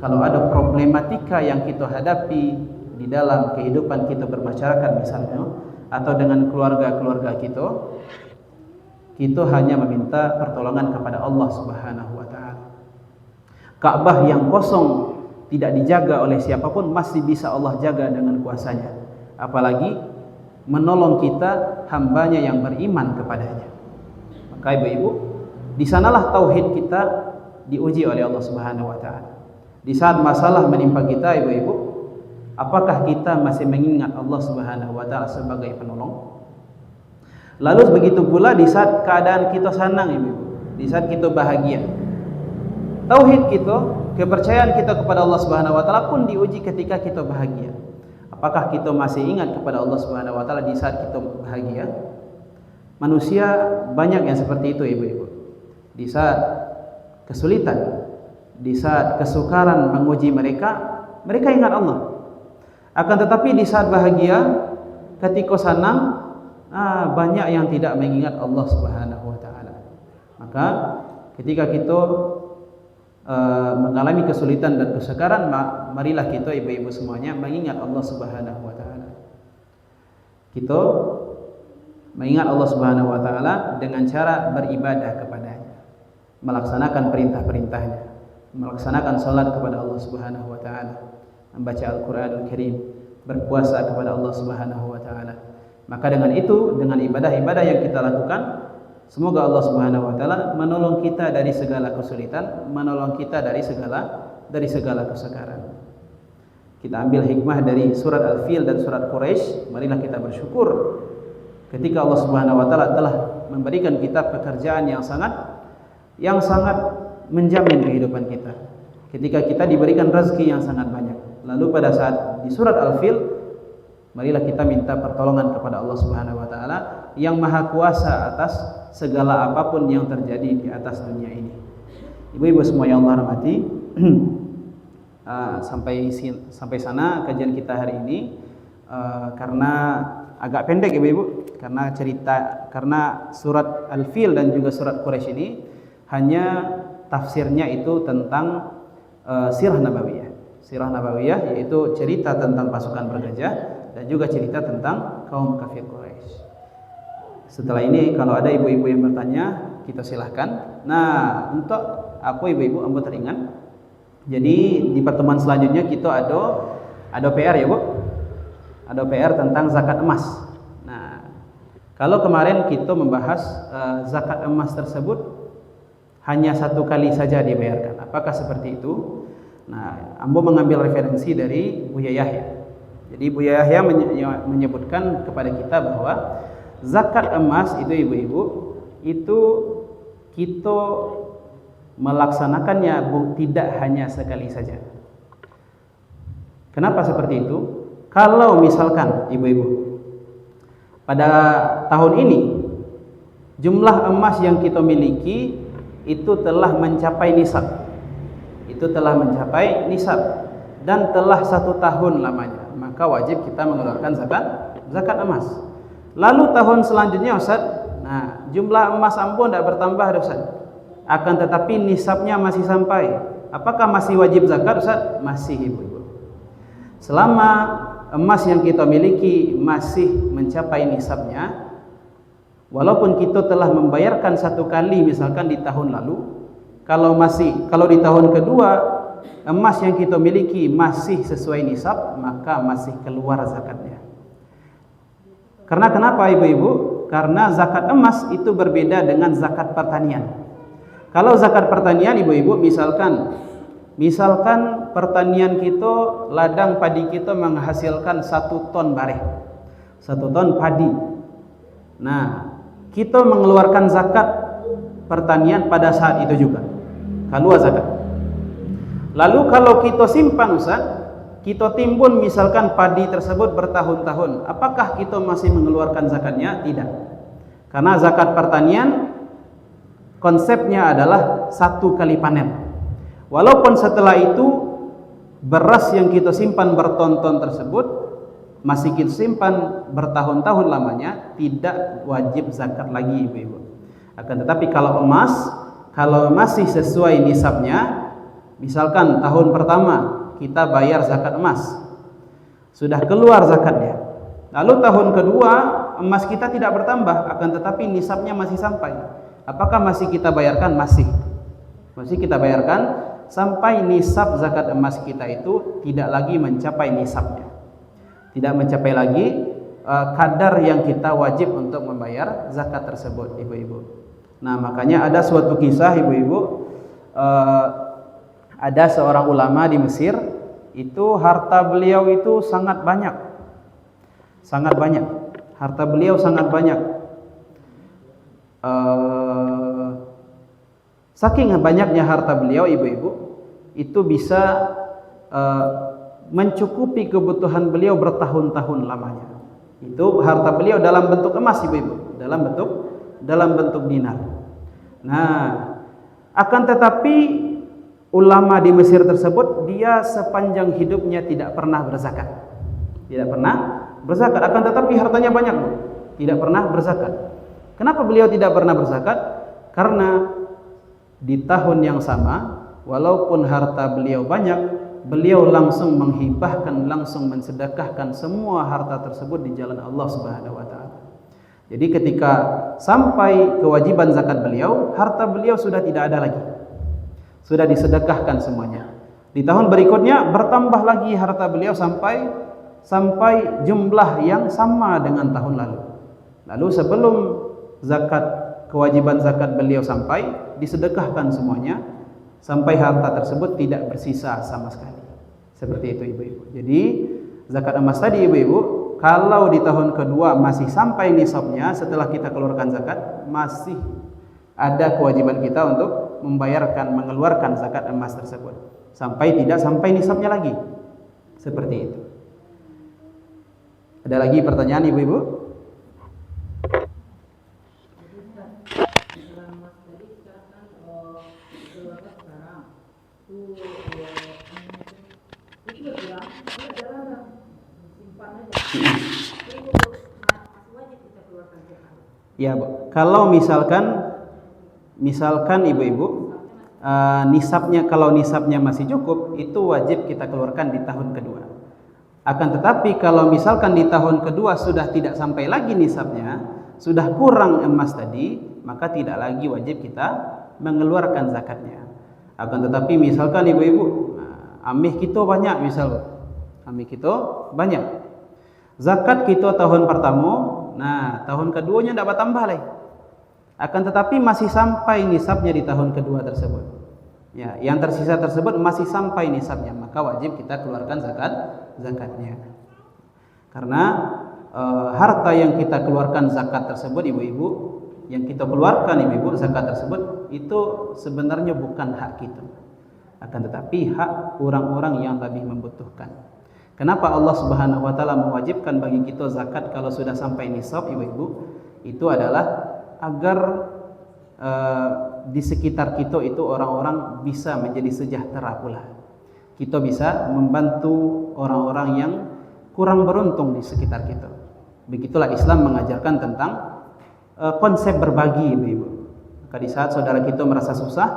kalau ada problematika yang kita hadapi di dalam kehidupan kita bermasyarakat misalnya, atau dengan keluarga-keluarga kita hanya meminta pertolongan kepada Allah Subhanahu wa taala. Ka'bah yang kosong tidak dijaga oleh siapapun masih bisa Allah jaga dengan kuasanya. Apalagi menolong kita, hambanya yang beriman kepadanya. Maka ibu-ibu, di sanalah tauhid kita diuji oleh Allah Subhanahu wa taala. Di saat masalah menimpa kita ibu-ibu, apakah kita masih mengingat Allah Subhanahu wa taala sebagai penolong? Lalu begitu pula di saat keadaan kita senang, Ibu-ibu, di saat kita bahagia. Tauhid kita, kepercayaan kita kepada Allah Subhanahu wa taala pun diuji ketika kita bahagia. Apakah kita masih ingat kepada Allah Subhanahu wa taala di saat kita bahagia? Manusia banyak yang seperti itu, Ibu-ibu. Di saat kesulitan, di saat kesukaran menguji mereka ingat Allah. Akan tetapi di saat bahagia, ketika senang, banyak yang tidak mengingat Allah Subhanahu wa taala. Maka ketika kita mengalami kesulitan dan kesukaran, marilah kita, ibu-ibu semuanya, mengingat Allah Subhanahu wa taala. Kita mengingat Allah Subhanahu wa taala dengan cara beribadah kepadanya, melaksanakan perintah-perintahnya, melaksanakan salat kepada Allah Subhanahu wa taala, membaca Al-Qur'anul Karim, berpuasa kepada Allah Subhanahu wa taala. Maka dengan itu, dengan ibadah-ibadah yang kita lakukan, semoga Allah Subhanahu wa taala menolong kita dari segala kesulitan, menolong kita dari segala kesukaran. Kita ambil hikmah dari surat Al-Fil dan surat Quraisy, marilah kita bersyukur ketika Allah Subhanahu wa taala telah memberikan kita pekerjaan yang sangat menjamin kehidupan kita. Ketika kita diberikan rezeki yang sangat banyak. Lalu pada saat di surat Al-Fil, marilah kita minta pertolongan kepada Allah Subhanahu wa taala yang maha kuasa atas segala apapun yang terjadi di atas dunia ini. Ibu-ibu semua yang Allah rahmati, sampai sana kajian kita hari ini, karena agak pendek, ibu-ibu, karena surat Al-Fil dan juga surat Quraisy ini hanya tafsirnya itu tentang sirah nabawiyah, yaitu cerita tentang pasukan bergajah dan juga cerita tentang kaum kafir Quraisy. Setelah ini kalau ada ibu-ibu yang bertanya, kita silahkan. Nah, untuk aku ibu-ibu ambo teringat. Jadi di pertemuan selanjutnya kita ada PR ya, Bu. Ada PR tentang zakat emas. Nah, kalau kemarin kita membahas zakat emas tersebut hanya 1 kali saja dibayarkan. Apakah seperti itu? Nah, ambo mengambil referensi dari Buya Yahya. Jadi Buya Yahya menyebutkan kepada kita bahwa zakat emas itu, ibu-ibu, itu kita melaksanakannya tidak hanya sekali saja. Kenapa seperti itu? Kalau misalkan, ibu-ibu, pada tahun ini jumlah emas yang kita miliki itu telah mencapai nisab. Dan telah 1 tahun lamanya, maka wajib kita mengeluarkan zakat emas. Lalu tahun selanjutnya, Ustaz, nah jumlah emas ampun tidak bertambah, Ustaz, akan tetapi nisabnya masih sampai. Apakah masih wajib zakat, Ustaz? Masih, ibu-ibu. Selama emas yang kita miliki masih mencapai nisabnya, walaupun kita telah membayarkan 1 kali misalkan di tahun lalu, kalau di tahun kedua emas yang kita miliki masih sesuai nisab, maka masih keluar zakatnya. Karena kenapa, ibu-ibu? Karena zakat emas itu berbeda dengan zakat pertanian. Kalau zakat pertanian, ibu-ibu, misalkan pertanian kita, ladang padi kita menghasilkan 1 ton bareh, 1 ton padi. Nah, kita mengeluarkan zakat pertanian pada saat itu juga, keluar zakat. Lalu kalau kita simpan, Ustaz, kita timbun misalkan padi tersebut bertahun-tahun, apakah kita masih mengeluarkan zakatnya? Tidak. Karena zakat pertanian konsepnya adalah 1 kali panen. Walaupun setelah itu beras yang kita simpan berton-ton tersebut masih kita simpan bertahun-tahun lamanya, tidak wajib zakat lagi, ibu-ibu. Akan tetapi kalau emas, kalau masih sesuai nisabnya, misalkan tahun pertama kita bayar zakat emas, sudah keluar zakatnya. Lalu tahun kedua emas kita tidak bertambah, akan tetapi nisabnya masih sampai. Apakah masih kita bayarkan? Masih kita bayarkan sampai nisab zakat emas kita itu tidak lagi mencapai nisabnya, tidak mencapai lagi kadar yang kita wajib untuk membayar zakat tersebut, ibu-ibu. Nah, makanya ada suatu kisah, ibu-ibu, ada seorang ulama di Mesir itu harta beliau itu sangat banyak. Sangat banyak. Harta beliau sangat banyak. Saking banyaknya harta beliau, ibu-ibu, itu bisa mencukupi kebutuhan beliau bertahun-tahun lamanya. Itu harta beliau dalam bentuk emas, ibu-ibu, dalam bentuk dinar. Nah, akan tetapi ulama di Mesir tersebut, dia sepanjang hidupnya tidak pernah berzakat. Tidak pernah berzakat, akan tetapi hartanya banyak, Bu. Tidak pernah berzakat. Kenapa beliau tidak pernah berzakat? Karena di tahun yang sama, walaupun harta beliau banyak, beliau langsung menghibahkan, langsung mensedekahkan semua harta tersebut di jalan Allah Subhanahu wa taala. Jadi ketika sampai kewajiban zakat beliau, harta beliau sudah tidak ada lagi. Sudah disedekahkan semuanya. Di tahun berikutnya bertambah lagi harta beliau sampai jumlah yang sama dengan tahun lalu. Lalu sebelum kewajiban zakat beliau sampai, disedekahkan semuanya sampai harta tersebut tidak bersisa sama sekali. Seperti itu, ibu-ibu. Jadi zakat emas tadi, ibu-ibu, kalau di tahun kedua masih sampai nisabnya, setelah kita keluarkan zakat, masih ada kewajiban kita untuk mengeluarkan zakat emas tersebut sampai tidak sampai nisabnya lagi. Seperti itu. Ada lagi pertanyaan, ibu-ibu? Ya, Bu. Kalau misalkan ibu-ibu, kalau nisabnya masih cukup, itu wajib kita keluarkan di tahun kedua. Akan tetapi kalau misalkan di tahun kedua sudah tidak sampai lagi nisabnya, sudah kurang emas tadi, maka tidak lagi wajib kita mengeluarkan zakatnya. Akan tetapi misalkan ibu-ibu, amih kita banyak, zakat kita tahun pertama, nah tahun keduanya tidak bertambah lagi. Akan tetapi masih sampai nisabnya di tahun kedua tersebut. Ya, yang tersisa tersebut masih sampai nisabnya, maka wajib kita keluarkan zakatnya. Karena harta yang kita keluarkan zakat tersebut, ibu-ibu, zakat tersebut itu sebenarnya bukan hak kita. Akan tetapi hak orang-orang yang lebih membutuhkan. Kenapa Allah Subhanahu wa taala mewajibkan bagi kita zakat kalau sudah sampai nisab, ibu-ibu? Itu adalah agar di sekitar kita itu orang-orang bisa menjadi sejahtera pula. Kita bisa membantu orang-orang yang kurang beruntung di sekitar kita. Begitulah Islam mengajarkan tentang konsep berbagi, ibu-ibu. Maka di saat saudara kita merasa susah,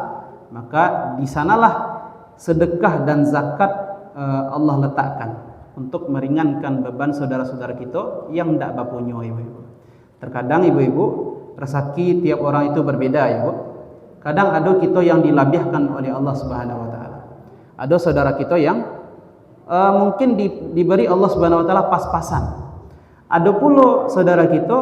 maka di sanalah sedekah dan zakat Allah letakkan untuk meringankan beban saudara-saudara kita yang tidak bapunya, ibu-ibu. Terkadang ibu-ibu, rezeki tiap orang itu berbeda, ibu. Kadang ada kita yang dilabihkan oleh Allah Subhanahu wa taala. Ada saudara kita yang mungkin diberi Allah Subhanahu wa taala pas-pasan. Ada pula saudara kita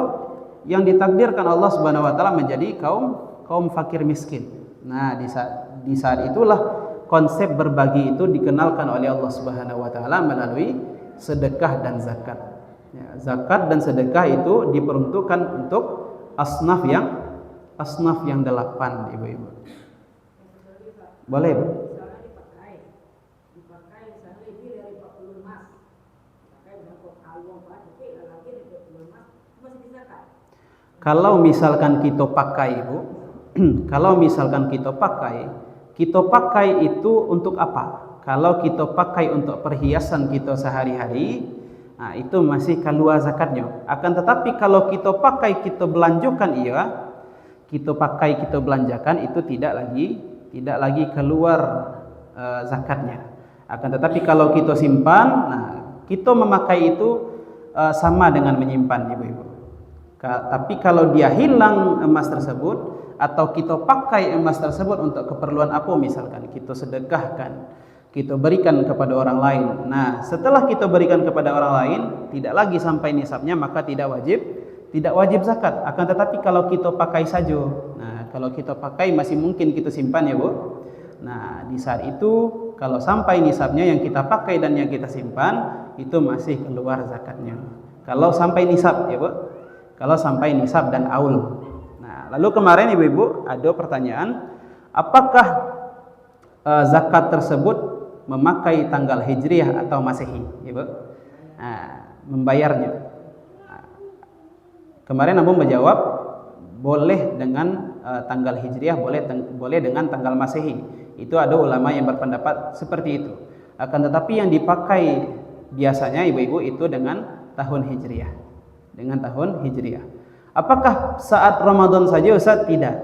yang ditakdirkan Allah Subhanahu wa taala menjadi kaum fakir miskin. Nah, di saat itulah konsep berbagi itu dikenalkan oleh Allah Subhanahu wa taala melalui sedekah dan zakat. Ya, zakat dan sedekah itu diperuntukkan untuk asnaf yang 8, ibu-ibu. Boleh, Bu? Kalau misalkan kita pakai, Ibu, kita pakai itu untuk apa? Kalau kita pakai untuk perhiasan kita sehari-hari, nah itu masih keluar zakatnya. Akan tetapi kalau kita pakai, kita belanjakan, kita belanjakan, itu tidak lagi keluar zakatnya. Akan tetapi kalau kita simpan, nah kita memakai itu sama dengan menyimpan, ibu-ibu. Tapi kalau dia hilang emas tersebut, atau kita pakai emas tersebut untuk keperluan apa, misalkan kita sedekahkan, kita berikan kepada orang lain. Nah, setelah kita berikan kepada orang lain, tidak lagi sampai nisabnya, maka tidak wajib zakat. Akan tetapi kalau kita pakai saja, nah kalau kita pakai masih mungkin kita simpan, ya Bu. Nah, di saat itu kalau sampai nisabnya yang kita pakai dan yang kita simpan itu masih keluar zakatnya. Kalau sampai nisab ya Bu. Kalau sampai nisab dan aul. Nah, lalu kemarin Ibu-ibu ada pertanyaan, apakah zakat tersebut memakai tanggal Hijriah atau Masehi, Ibu? Nah, membayarnya. Nah, kemarin Abu menjawab boleh dengan tanggal Hijriah, boleh dengan tanggal Masehi. Itu ada ulama yang berpendapat seperti itu. Akan tetapi yang dipakai biasanya Ibu-ibu itu dengan tahun Hijriah. Dengan tahun Hijriah. Apakah saat Ramadan saja Ustaz? Tidak.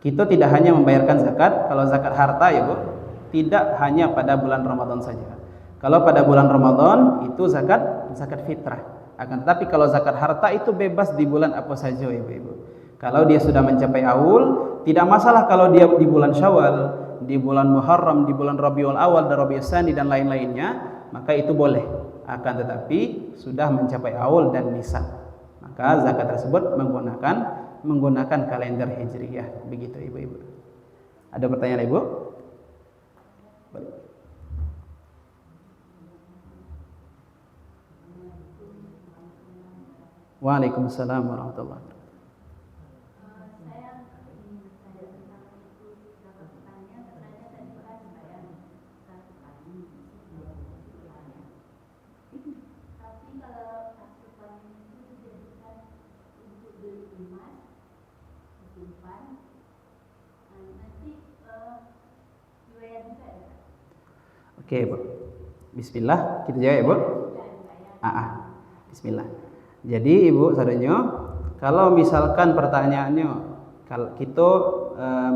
Kita tidak hanya membayarkan zakat, kalau zakat harta ya Bu, tidak hanya pada bulan Ramadan saja. Kalau pada bulan Ramadan itu zakat fitrah. Akan tetapi kalau zakat harta itu bebas di bulan apa saja Ibu-ibu. Kalau dia sudah mencapai aul, tidak masalah kalau dia di bulan Syawal, di bulan Muharram, di bulan Rabiul Awal dan Rabiul Tsani dan lain-lainnya, maka itu boleh. Akan tetapi sudah mencapai aul dan nisab, maka zakat tersebut menggunakan kalender Hijriyah. Begitu Ibu-ibu. Ada pertanyaan Ibu? Waalaikumsalam warahmatullahi wabarakatuh. Oke, Bu. Bismillah, kita jawab ya, Bu. Bismillah. Jadi Ibu saudaranya, kalau misalkan pertanyaannya kalau kita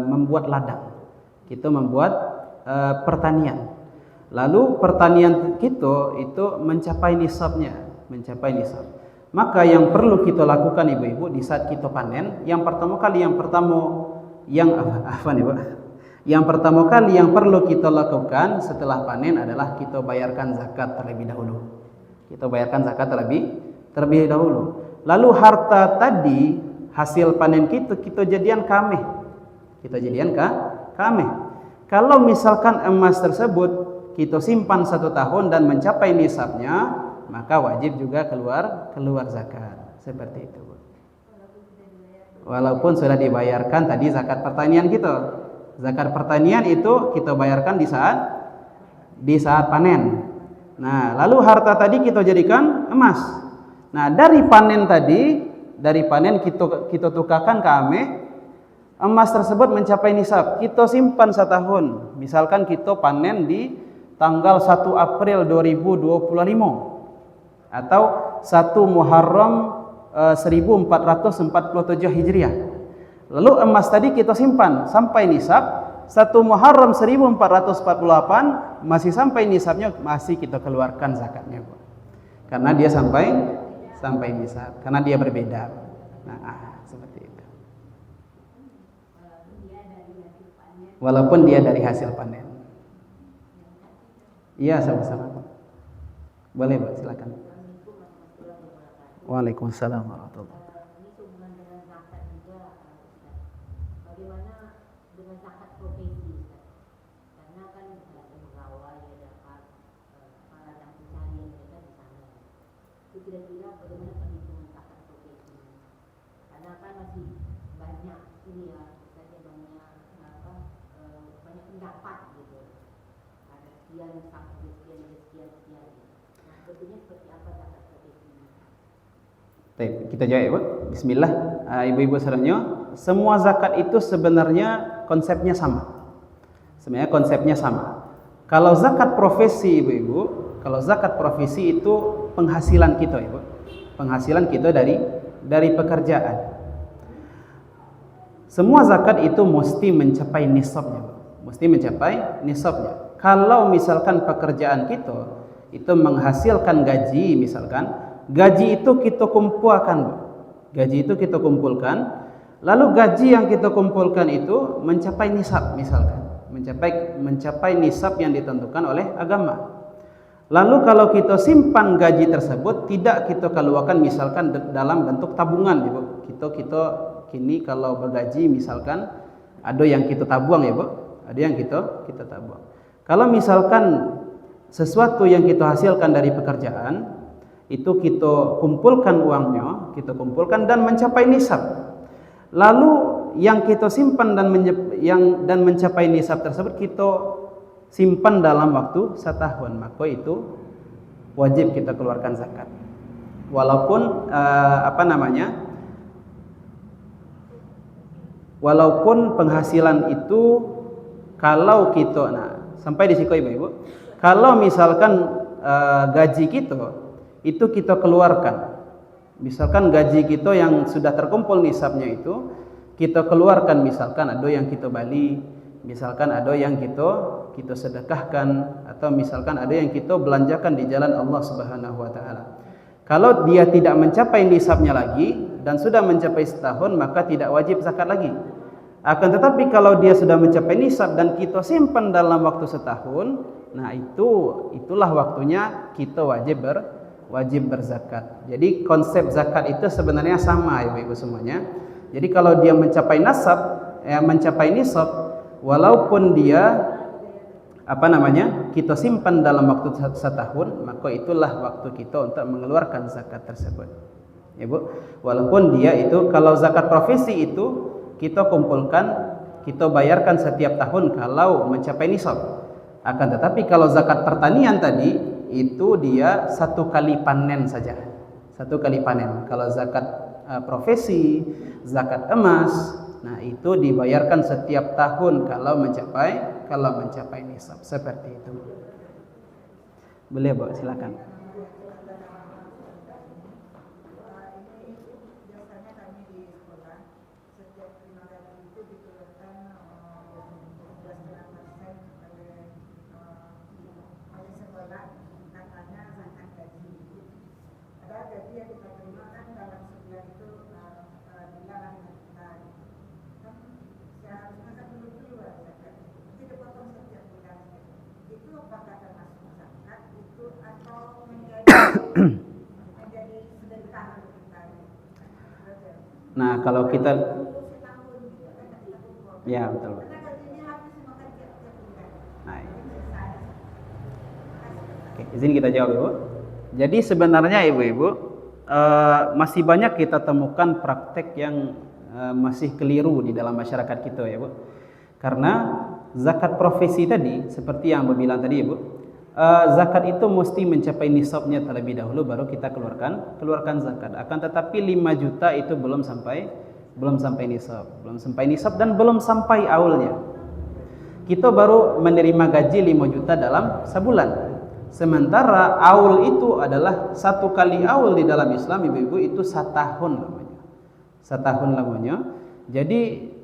membuat ladang, kita membuat pertanian. Lalu pertanian kita itu mencapai nisab. Maka yang perlu kita lakukan Ibu-ibu di saat kita panen, yang pertama kali yang perlu kita lakukan setelah panen adalah kita bayarkan zakat terlebih dahulu. Terlebih dahulu. Lalu harta tadi hasil panen kita jadian kameh. Kalau misalkan emas tersebut kita simpan 1 tahun dan mencapai nisabnya, maka wajib juga keluar zakat. Seperti itu. Walaupun sudah dibayarkan tadi zakat pertanian kita. Zakat pertanian itu kita bayarkan di saat panen. Nah, lalu harta tadi kita jadikan emas. Nah, dari panen kita tukarkan ke ameh, emas tersebut mencapai nisab. Kita simpan 1 tahun. Misalkan kita panen di tanggal 1 April 2025 atau 1 Muharram 1447 Hijriah. Lalu emas tadi kita simpan sampai nisab 1 Muharram 1448, masih sampai nisabnya, masih kita keluarkan zakatnya, Bu. Karena dia sampai nisab, karena dia berbeda. Nah, seperti itu. Walaupun dia dari hasil panen. Iya, sama-sama. Boleh, Bu, silakan. Waalaikumsalam warahmatullahi wabarakatuh. Kira-kira bagaimana perhitungan zakat profesi? Karena kan masih banyak ini ya, banyak pendapat gitu. Ada sekian sampai sekian. Nah, sebetulnya seperti apa zakat profesi? Baik, kita jawab, Bu. Bismillah. Ibu-ibu saudara, semua zakat itu sebenarnya konsepnya sama. Kalau zakat profesi Ibu-ibu, itu penghasilan kita, Ibu. Penghasilan kita dari pekerjaan. Semua zakat itu mesti mencapai nisabnya, Bu. Kalau misalkan pekerjaan kita itu menghasilkan gaji, misalkan gaji itu kita kumpulkan, Bu. Lalu gaji yang kita kumpulkan itu mencapai nisab, misalkan mencapai nisab yang ditentukan oleh agama. Lalu kalau kita simpan gaji tersebut, tidak kita keluarkan misalkan dalam bentuk tabungan, Ibu. Kita kini kalau bergaji misalkan ada yang kita tabung, ya Bu. ada yang kita tak buang. Kalau misalkan sesuatu yang kita hasilkan dari pekerjaan itu kita kumpulkan uangnya, kita kumpulkan dan mencapai nisab. Lalu yang kita simpan dan mencapai nisab tersebut kita simpan dalam waktu setahun, maka itu wajib kita keluarkan zakat. Walaupun walaupun penghasilan itu kalau kita sampai di situ Ibu-ibu, kalau misalkan gaji kita itu kita keluarkan, misalkan gaji kita yang sudah terkumpul nisabnya itu kita keluarkan, misalkan ada yang kita bali, misalkan ada yang kita sedekahkan, atau misalkan ada yang kita belanjakan di jalan Allah Subhanahu wa taala. Kalau dia tidak mencapai nisabnya lagi dan sudah mencapai setahun, maka tidak wajib zakat lagi. Akan tetapi kalau dia sudah mencapai nisab dan kita simpan dalam waktu setahun, nah itulah waktunya kita wajib berzakat. Jadi konsep zakat itu sebenarnya sama ya Ibu semuanya. Jadi kalau dia mencapai nisab, walaupun dia kita simpan dalam waktu setahun, maka itulah waktu kita untuk mengeluarkan zakat tersebut. Ya Bu, walaupun dia itu kalau zakat profesi itu kita kumpulkan, kita bayarkan setiap tahun kalau mencapai nisab. Akan tetapi kalau zakat pertanian tadi itu dia satu kali panen saja, satu kali panen. Kalau zakat profesi, zakat emas, nah itu dibayarkan setiap tahun kalau mencapai nisab, seperti itu. Boleh Bu, silakan. Nah, kalau kita ya betul. Nah, oke, izin kita jawab Ibu. Jadi sebenarnya Ibu-ibu masih banyak kita temukan praktek yang masih keliru di dalam masyarakat kita ya Bu. Karena zakat profesi tadi seperti yang Ibu bilang tadi Ibu, zakat itu mesti mencapai nisabnya terlebih dahulu baru kita keluarkan zakat. Akan tetapi 5 juta itu belum sampai nisab dan belum sampai aulnya. Kita baru menerima gaji 5 juta dalam sebulan. Sementara aul itu adalah satu kali aul di dalam Islam Ibu-ibu itu setahun lamanya. Jadi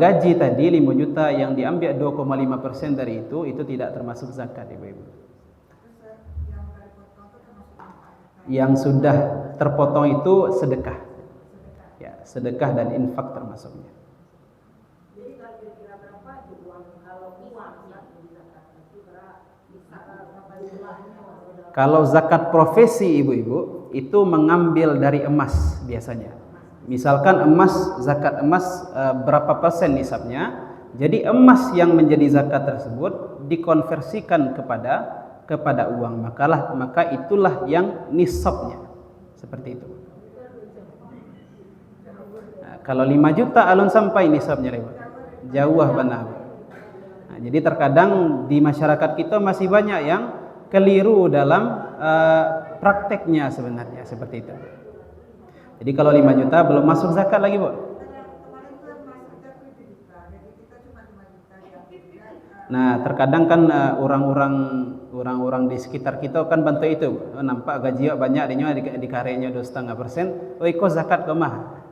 gaji tadi 5 juta yang diambil 2,5% dari itu tidak termasuk zakat Ibu-ibu. Yang sudah terpotong itu sedekah. Ya, sedekah dan infak termasuknya. Jadi kalau kira-kira berapa kalau uang yang dizakatkan itu bisa berapa jumlahnya? Kalau zakat profesi Ibu-ibu itu mengambil dari emas biasanya. Misalkan zakat emas berapa persen nisabnya. Jadi emas yang menjadi zakat tersebut dikonversikan kepada uang, maka itulah yang nisabnya, seperti itu. Nah, kalau 5 juta alun sampai nisabnya jauh benar. Nah, jadi terkadang di masyarakat kita masih banyak yang keliru dalam prakteknya sebenarnya seperti itu. Jadi kalau 5 juta belum masuk zakat lagi Bu. Nah, terkadang kan orang-orang di sekitar kita kan bantu itu. Nampak gaji banyak di karenya 2,5%. Oh, ikut zakat ke mah.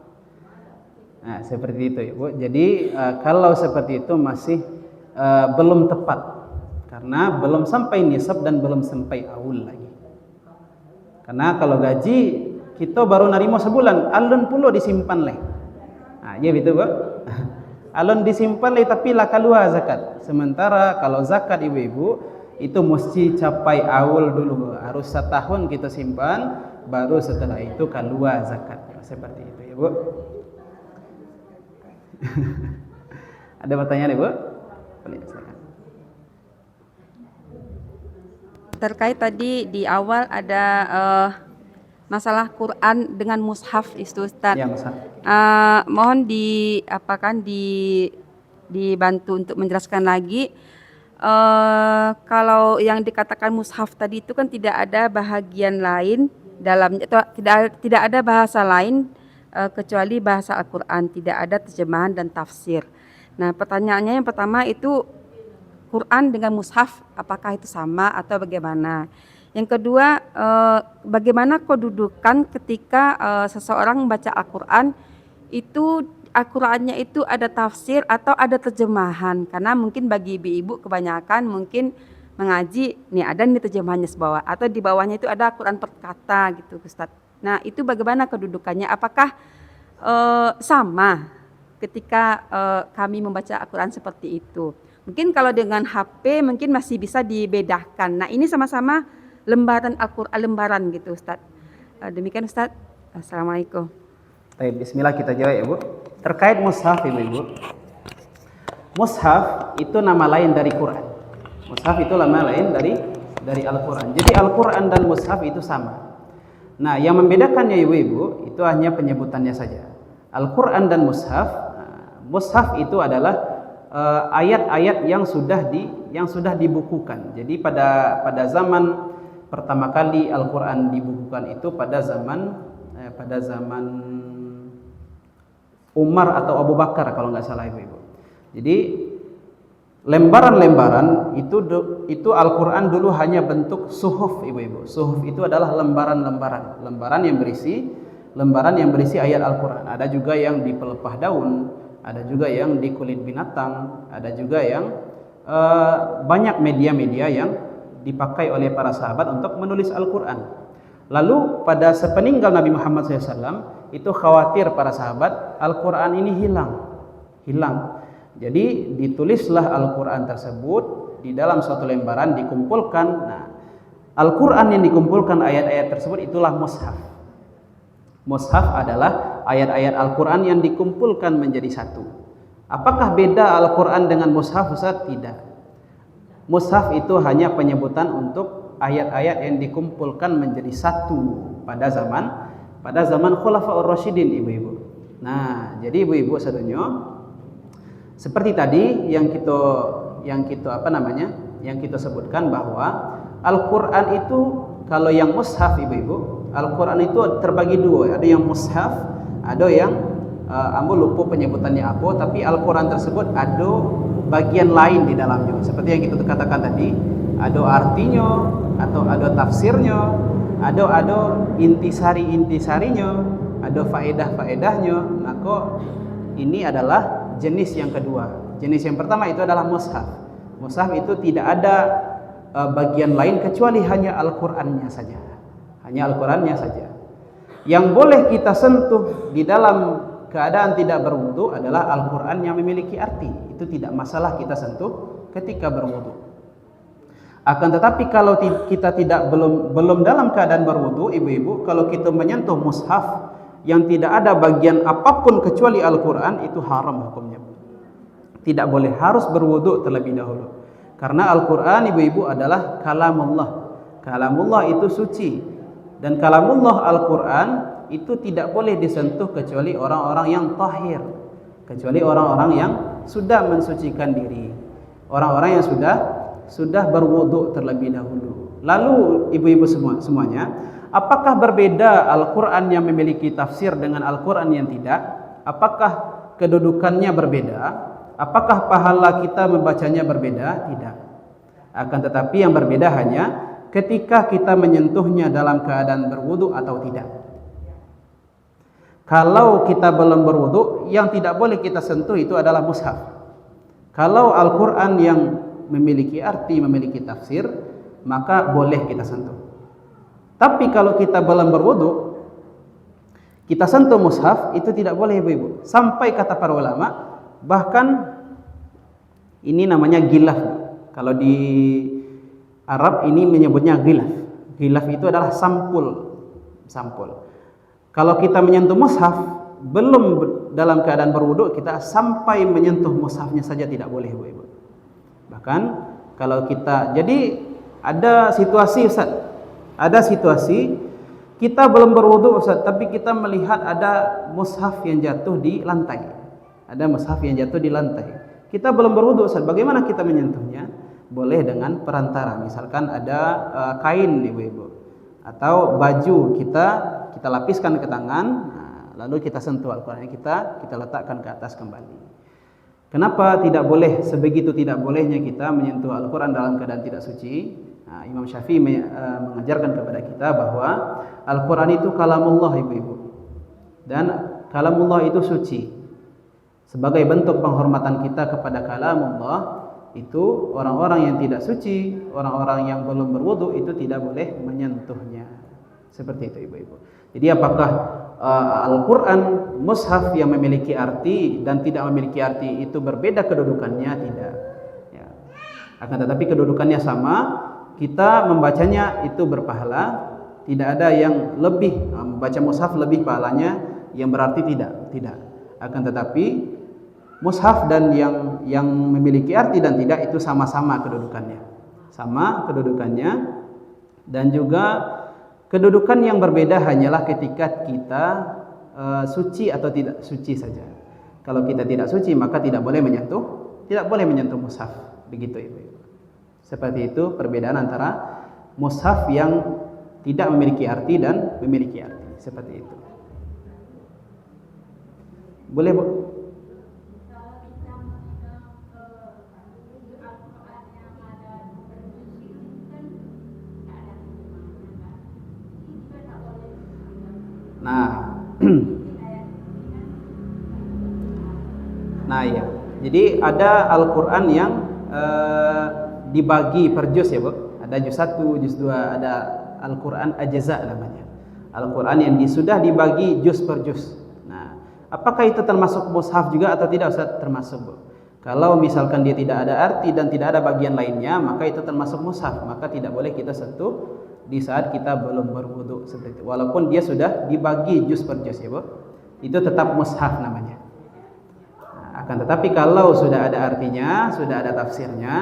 Nah, seperti itu, Ibu. Jadi kalau seperti itu masih belum tepat. Karena belum sampai nisab dan belum sampai aul lagi. Karena kalau gaji kita baru narimo sebulan, alun pula disimpan leh. Nah, ya betul, Bu. Alun disimpan leh tapi lah keluar zakat. Sementara kalau zakat Ibu-ibu itu mesti capai aul dulu, harus setahun kita simpan, baru setelah itu keluar zakat. Seperti itu ya Bu. Ada pertanyaan Ibu? Boleh, silakan. Terkait tadi di awal ada masalah Quran dengan mushaf itu Ustaz. Ya, Mas. Mohon dibantu untuk menjelaskan lagi. Kalau yang dikatakan mushaf tadi itu kan tidak ada bahagian lain dalamnya, tidak ada bahasa lain kecuali bahasa Al-Quran, tidak ada terjemahan dan tafsir. Nah, pertanyaannya yang pertama itu Quran dengan mushaf apakah itu sama atau bagaimana? Yang kedua, bagaimana kedudukan ketika seseorang membaca Al-Quran itu Al-Qurannya itu ada tafsir atau ada terjemahan? Karena mungkin bagi ibu-ibu kebanyakan mungkin mengaji, nih ada nih terjemahannya sebawah, atau di bawahnya itu ada Al-Quran per kata gitu Ustaz. Nah itu bagaimana kedudukannya? Apakah sama ketika kami membaca Al-Quran seperti itu? Mungkin kalau dengan HP mungkin masih bisa dibedakan. Nah ini sama-sama lembaran Al-Quran, lembaran gitu Ustaz. Demikian Ustaz. Assalamualaikum. Baik, bismillah kita jawab ya Bu. Terkait mushaf Ibu-ibu. Mushaf itu nama lain dari Quran. Mushaf itu nama lain dari Al-Quran. Jadi Al-Quran dan mushaf itu sama. Nah, yang membedakannya Ibu-ibu itu hanya penyebutannya saja. Al-Quran dan mushaf. Mushaf itu adalah ayat-ayat yang sudah dibukukan. Jadi pada zaman pertama kali Al-Quran dibukukan itu pada zaman Umar atau Abu Bakar kalau nggak salah Ibu-ibu. Jadi lembaran-lembaran itu Al-Quran dulu hanya bentuk suhuf Ibu-ibu. Suhuf itu adalah lembaran yang berisi ayat Al-Quran. Ada juga yang di pelepah daun, ada juga yang di kulit binatang, ada juga yang banyak media-media yang dipakai oleh para sahabat untuk menulis Al-Quran. Lalu pada sepeninggal Nabi Muhammad SAW itu khawatir para sahabat Al-Quran ini hilang. Jadi ditulislah Al-Quran tersebut di dalam suatu lembaran, dikumpulkan. Nah, Al-Quran yang dikumpulkan ayat-ayat tersebut itulah mushaf. Mushaf adalah ayat-ayat Al-Quran yang dikumpulkan menjadi satu. Apakah beda Al-Quran dengan mushaf Ustaz? Tidak. Mushaf itu hanya penyebutan untuk ayat-ayat yang dikumpulkan menjadi satu pada zaman Khulafaur Rasyidin Ibu-ibu. Nah, jadi Ibu-ibu sedunia seperti tadi yang kita sebutkan bahwa Al-Quran itu kalau yang mushaf Ibu-ibu, Al-Quran itu terbagi dua, ada yang mushaf, ada yang ambo lupa penyebutannya apa, tapi Al-Quran tersebut ada bagian lain di dalamnya. Seperti yang kita katakan tadi, ada artinya atau ada tafsirnya, ada intisarinya, ada faedah-faedahnya. Maka ini adalah jenis yang kedua. Jenis yang pertama itu adalah mushaf. Mushaf itu tidak ada bagian lain kecuali hanya Al-Qur'annya saja. Hanya Al-Qur'annya saja. Yang boleh kita sentuh di dalam keadaan tidak berwudu adalah Al-Qur'an yang memiliki arti. Itu tidak masalah kita sentuh ketika berwudu. Akan tetapi kalau kita belum dalam keadaan berwudu, ibu-ibu, kalau kita menyentuh mushaf yang tidak ada bagian apapun kecuali Al-Qur'an, itu haram hukumnya. Tidak boleh, harus berwudu terlebih dahulu. Karena Al-Qur'an ibu-ibu adalah kalamullah. Kalamullah itu suci. Dan kalamullah Al-Qur'an itu tidak boleh disentuh kecuali orang-orang yang tahir, kecuali orang-orang yang sudah mensucikan diri, orang-orang yang sudah berwudu terlebih dahulu. Lalu ibu-ibu semuanya, apakah berbeda Al-Qur'an yang memiliki tafsir dengan Al-Qur'an yang tidak? Apakah kedudukannya berbeda? Apakah pahala kita membacanya berbeda? Tidak. Akan tetapi yang berbeda hanya ketika kita menyentuhnya dalam keadaan berwudu atau tidak. Kalau kita belum berwudu, yang tidak boleh kita sentuh itu adalah mushaf. Kalau Al-Qur'an yang memiliki arti, memiliki tafsir, maka boleh kita sentuh. Tapi kalau kita belum berwudu, kita sentuh mushaf, itu tidak boleh ibu-ibu. Sampai kata para ulama, bahkan ini namanya ghilaf. Kalau di Arab ini menyebutnya ghilaf. Ghilaf itu adalah sampul. Kalau kita menyentuh mushaf belum dalam keadaan berwudu, kita sampai menyentuh mushafnya saja tidak boleh ibu-ibu. Bahkan kalau kita, jadi ada situasi Ustaz, ada situasi kita belum berwudu Ustaz, tapi kita melihat ada mushaf yang jatuh di lantai. Ada mushaf yang jatuh di lantai. Kita belum berwudu Ustaz, bagaimana kita menyentuhnya? Boleh dengan perantara, misalkan ada kain ibu-ibu atau baju kita lapiskan ke tangan, lalu kita sentuh Al-Qur'an, kita letakkan ke atas kembali. Kenapa tidak boleh, sebegitu tidak bolehnya kita menyentuh Al-Qur'an dalam keadaan tidak suci? Imam Syafi'i mengajarkan kepada kita bahwa Al-Qur'an itu kalamullah ibu-ibu, dan kalamullah itu suci. Sebagai bentuk penghormatan kita kepada kalamullah, itu orang-orang yang tidak suci, orang-orang yang belum berwudu itu tidak boleh menyentuhnya. Seperti itu ibu-ibu. Jadi apakah Al-Quran, mushaf yang memiliki arti dan tidak memiliki arti itu berbeda kedudukannya? Tidak ya. Akan tetapi kedudukannya sama. Kita membacanya itu berpahala. Tidak ada yang lebih, membaca mushaf lebih pahalanya, yang berarti tidak. Akan tetapi mushaf dan yang memiliki arti dan tidak itu sama-sama kedudukannya. Sama kedudukannya, dan juga kedudukan yang berbeda hanyalah ketika kita suci atau tidak suci saja. Kalau kita tidak suci maka tidak boleh menyentuh mushaf. Begitu ibu-ibu. Seperti itu perbedaan antara mushaf yang tidak memiliki arti dan memiliki arti. Seperti itu. Boleh Bu? Nah ya. Jadi ada Al-Qur'an yang dibagi per juz ya, Bu. Ada juz 1, juz 2, ada Al-Qur'an ajza namanya. Al-Qur'an yang sudah dibagi juz per juz. Nah, apakah itu termasuk mushaf juga atau tidak Ustaz? Termasuk, Bu. Kalau misalkan dia tidak ada arti dan tidak ada bagian lainnya, maka itu termasuk mushaf, maka tidak boleh kita sentuh di saat kita belum berwudu seperti itu. Walaupun dia sudah dibagi juz per juz ya, Bu. Itu tetap mushaf namanya. Nah, akan tetapi kalau sudah ada artinya, sudah ada tafsirnya,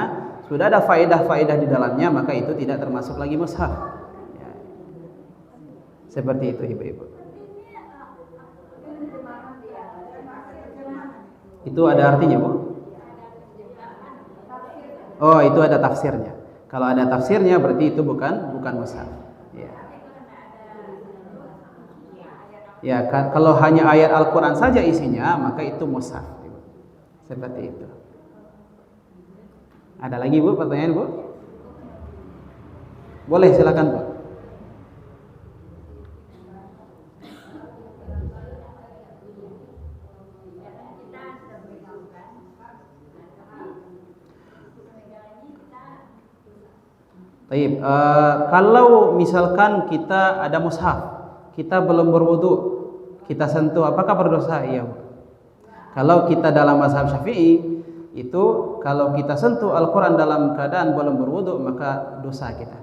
sudah ada faedah-faedah di dalamnya, maka itu tidak termasuk lagi mushaf. Ya. Seperti itu ibu-ibu. Itu ada artinya, Bu? Oh, itu ada tafsirnya. Kalau ada tafsirnya berarti itu bukan mushaf. Ya. Ya, kalau hanya ayat Al-Qur'an saja isinya, maka itu mushaf. Seperti itu. Ada lagi Bu pertanyaan Bu? Boleh silakan Bu. Baik, kalau misalkan kita ada mushaf, kita belum berwudu, kita sentuh, apakah berdosa? Iya, Bu. Kalau kita dalam mazhab Syafi'i itu kalau kita sentuh Al-Qur'an dalam keadaan belum berwudu maka dosa kita.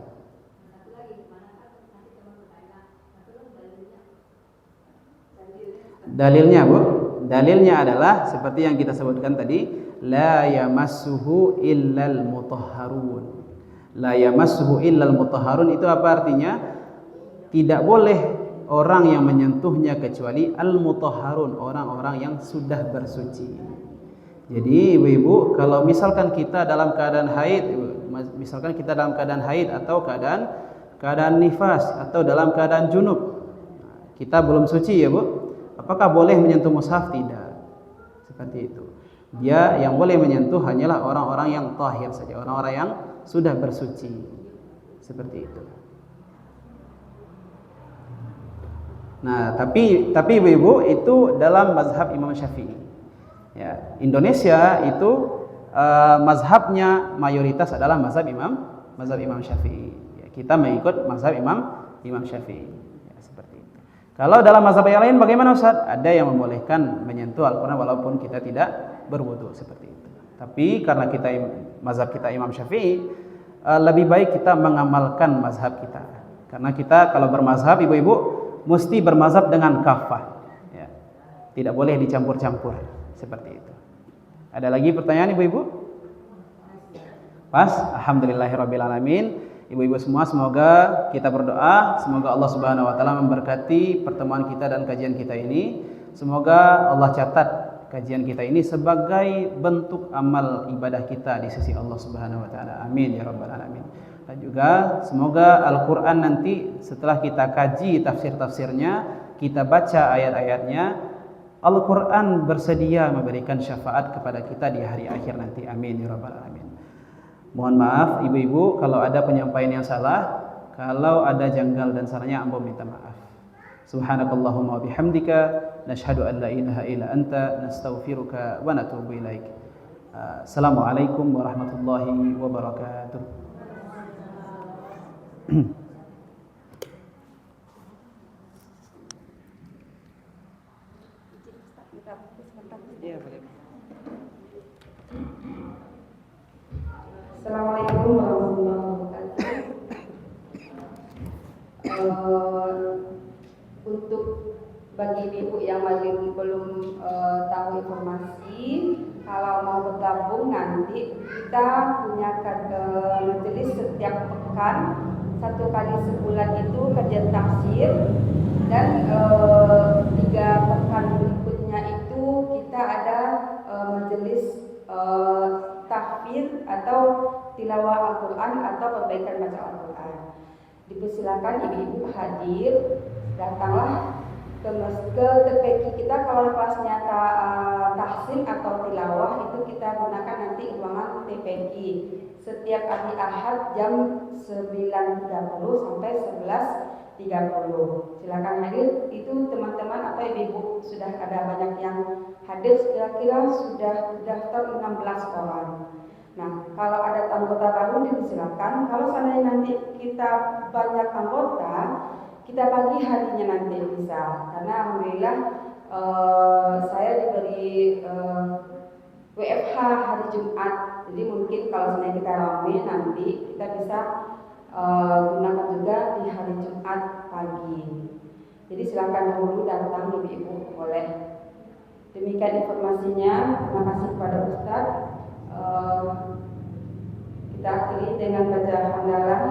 Dalilnya, Bu, dalilnya adalah seperti yang kita sebutkan tadi, la yamassuhu illal mutahharun. La yamassuhu illal mutahharun itu apa artinya? Tidak boleh orang yang menyentuhnya kecuali al-mutahharun, orang-orang yang sudah bersuci. Jadi ibu-ibu, kalau misalkan kita dalam keadaan haid, misalkan kita dalam keadaan haid atau keadaan nifas atau dalam keadaan junub, kita belum suci ya Bu, apakah boleh menyentuh mushaf? Tidak. Seperti itu. Dia yang boleh menyentuh hanyalah orang-orang yang tahir saja, orang-orang yang sudah bersuci. Seperti itu. Nah, tapi ibu-ibu itu dalam mazhab Imam Syafi'i. Ya, Indonesia itu mazhabnya mayoritas adalah mazhab Imam Syafi'i. Ya, kita mengikut mazhab Imam Syafi'i. Ya, seperti itu. Kalau dalam mazhab yang lain bagaimana Ustaz? Ada yang membolehkan menyentuh Al-Qur'an walaupun kita tidak berwudu seperti itu. Tapi karena mazhab kita Imam Syafi'i, lebih baik kita mengamalkan mazhab kita. Karena kita kalau bermazhab ibu-ibu mesti bermazhab dengan kafah, ya. Tidak boleh dicampur-campur seperti itu. Ada lagi pertanyaan ibu-ibu? Pas? Alhamdulillahirabbil alamin. Ibu-ibu semua, semoga kita berdoa, semoga Allah Subhanahu wa taala memberkati pertemuan kita dan kajian kita ini. Semoga Allah catat kajian kita ini sebagai bentuk amal ibadah kita di sisi Allah Subhanahu wa taala. Amin ya rabbal alamin. Dan juga semoga Al-Qur'an nanti setelah kita kaji tafsir-tafsirnya, kita baca ayat-ayatnya, Al-Qur'an bersedia memberikan syafaat kepada kita di hari akhir nanti. Amin ya rabbal alamin. Mohon maaf ibu-ibu kalau ada penyampaian yang salah, kalau ada janggal dan salahnya ambo minta maaf. Subhanakallahumma wa bihamdika nashhadu an la ilaha illa anta nastaghfiruka wa natubu ilaik. Assalamualaikum warahmatullahi wabarakatuh. Ya, boleh. Assalamualaikum warahmatullahi wabarakatuh. Untuk bagi ibu yang belum tahu informasi, kalau mau bergabung nanti kita punya majelis setiap pekan, 1 kali sebulan itu kajian tafsir, dan 3 pekan berikutnya itu kita ada majelis tahfidz atau tilawah Al-Quran atau perbaikan baca Al-Quran. Dipersilakan ibu-ibu hadir, datanglah ke TPQ kita. Kalau kelasnya tahsin atau tilawah itu kita gunakan nanti ruangan TPQ setiap hari Ahad jam 9.30 sampai 11.30. Silakan hadir. Itu teman-teman atau ibu-ibu sudah ada banyak yang hadir, kira-kira sudah daftar 16 orang. Nah, kalau ada anggota baru dipersilakan. Kalau seandainya nanti kita banyak anggota, kita bagi harinya nanti bisa. Karena alhamdulillah saya diberi WFH hari Jumat. Jadi mungkin kalau seandainya kita ramai nanti kita bisa gunakan juga di hari Jumat pagi. Jadi silakan dulu datang ibu-ibu, boleh. Demikian informasinya. Terima kasih kepada Ustadz. Kita akhiri dengan baca hamdalah.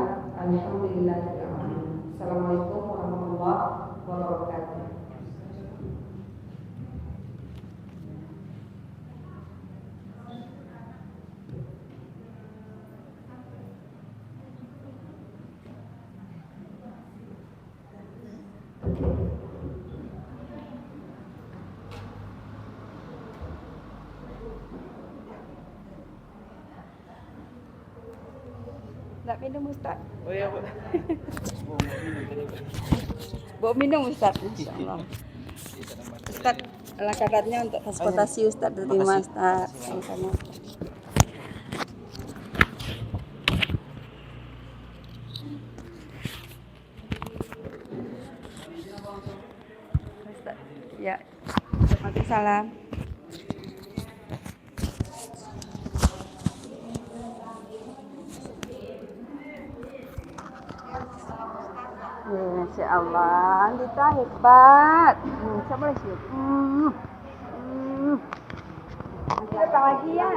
Alhamdulillahirrahmanirrahim. Assalamualaikum warahmatullahi wabarakatuh. Nak minum Ustaz? Oh iya, Bu. Bawa minum Ustaz, insyaallah. Ustaz, ala kadarnya untuk transportasi Ustaz, terima Ustaz. Sama-sama. Ustaz, ya. Waalaikumsalam. Masya Allah, Andita hebat. Coba lihat. Nanti datang lagi ya.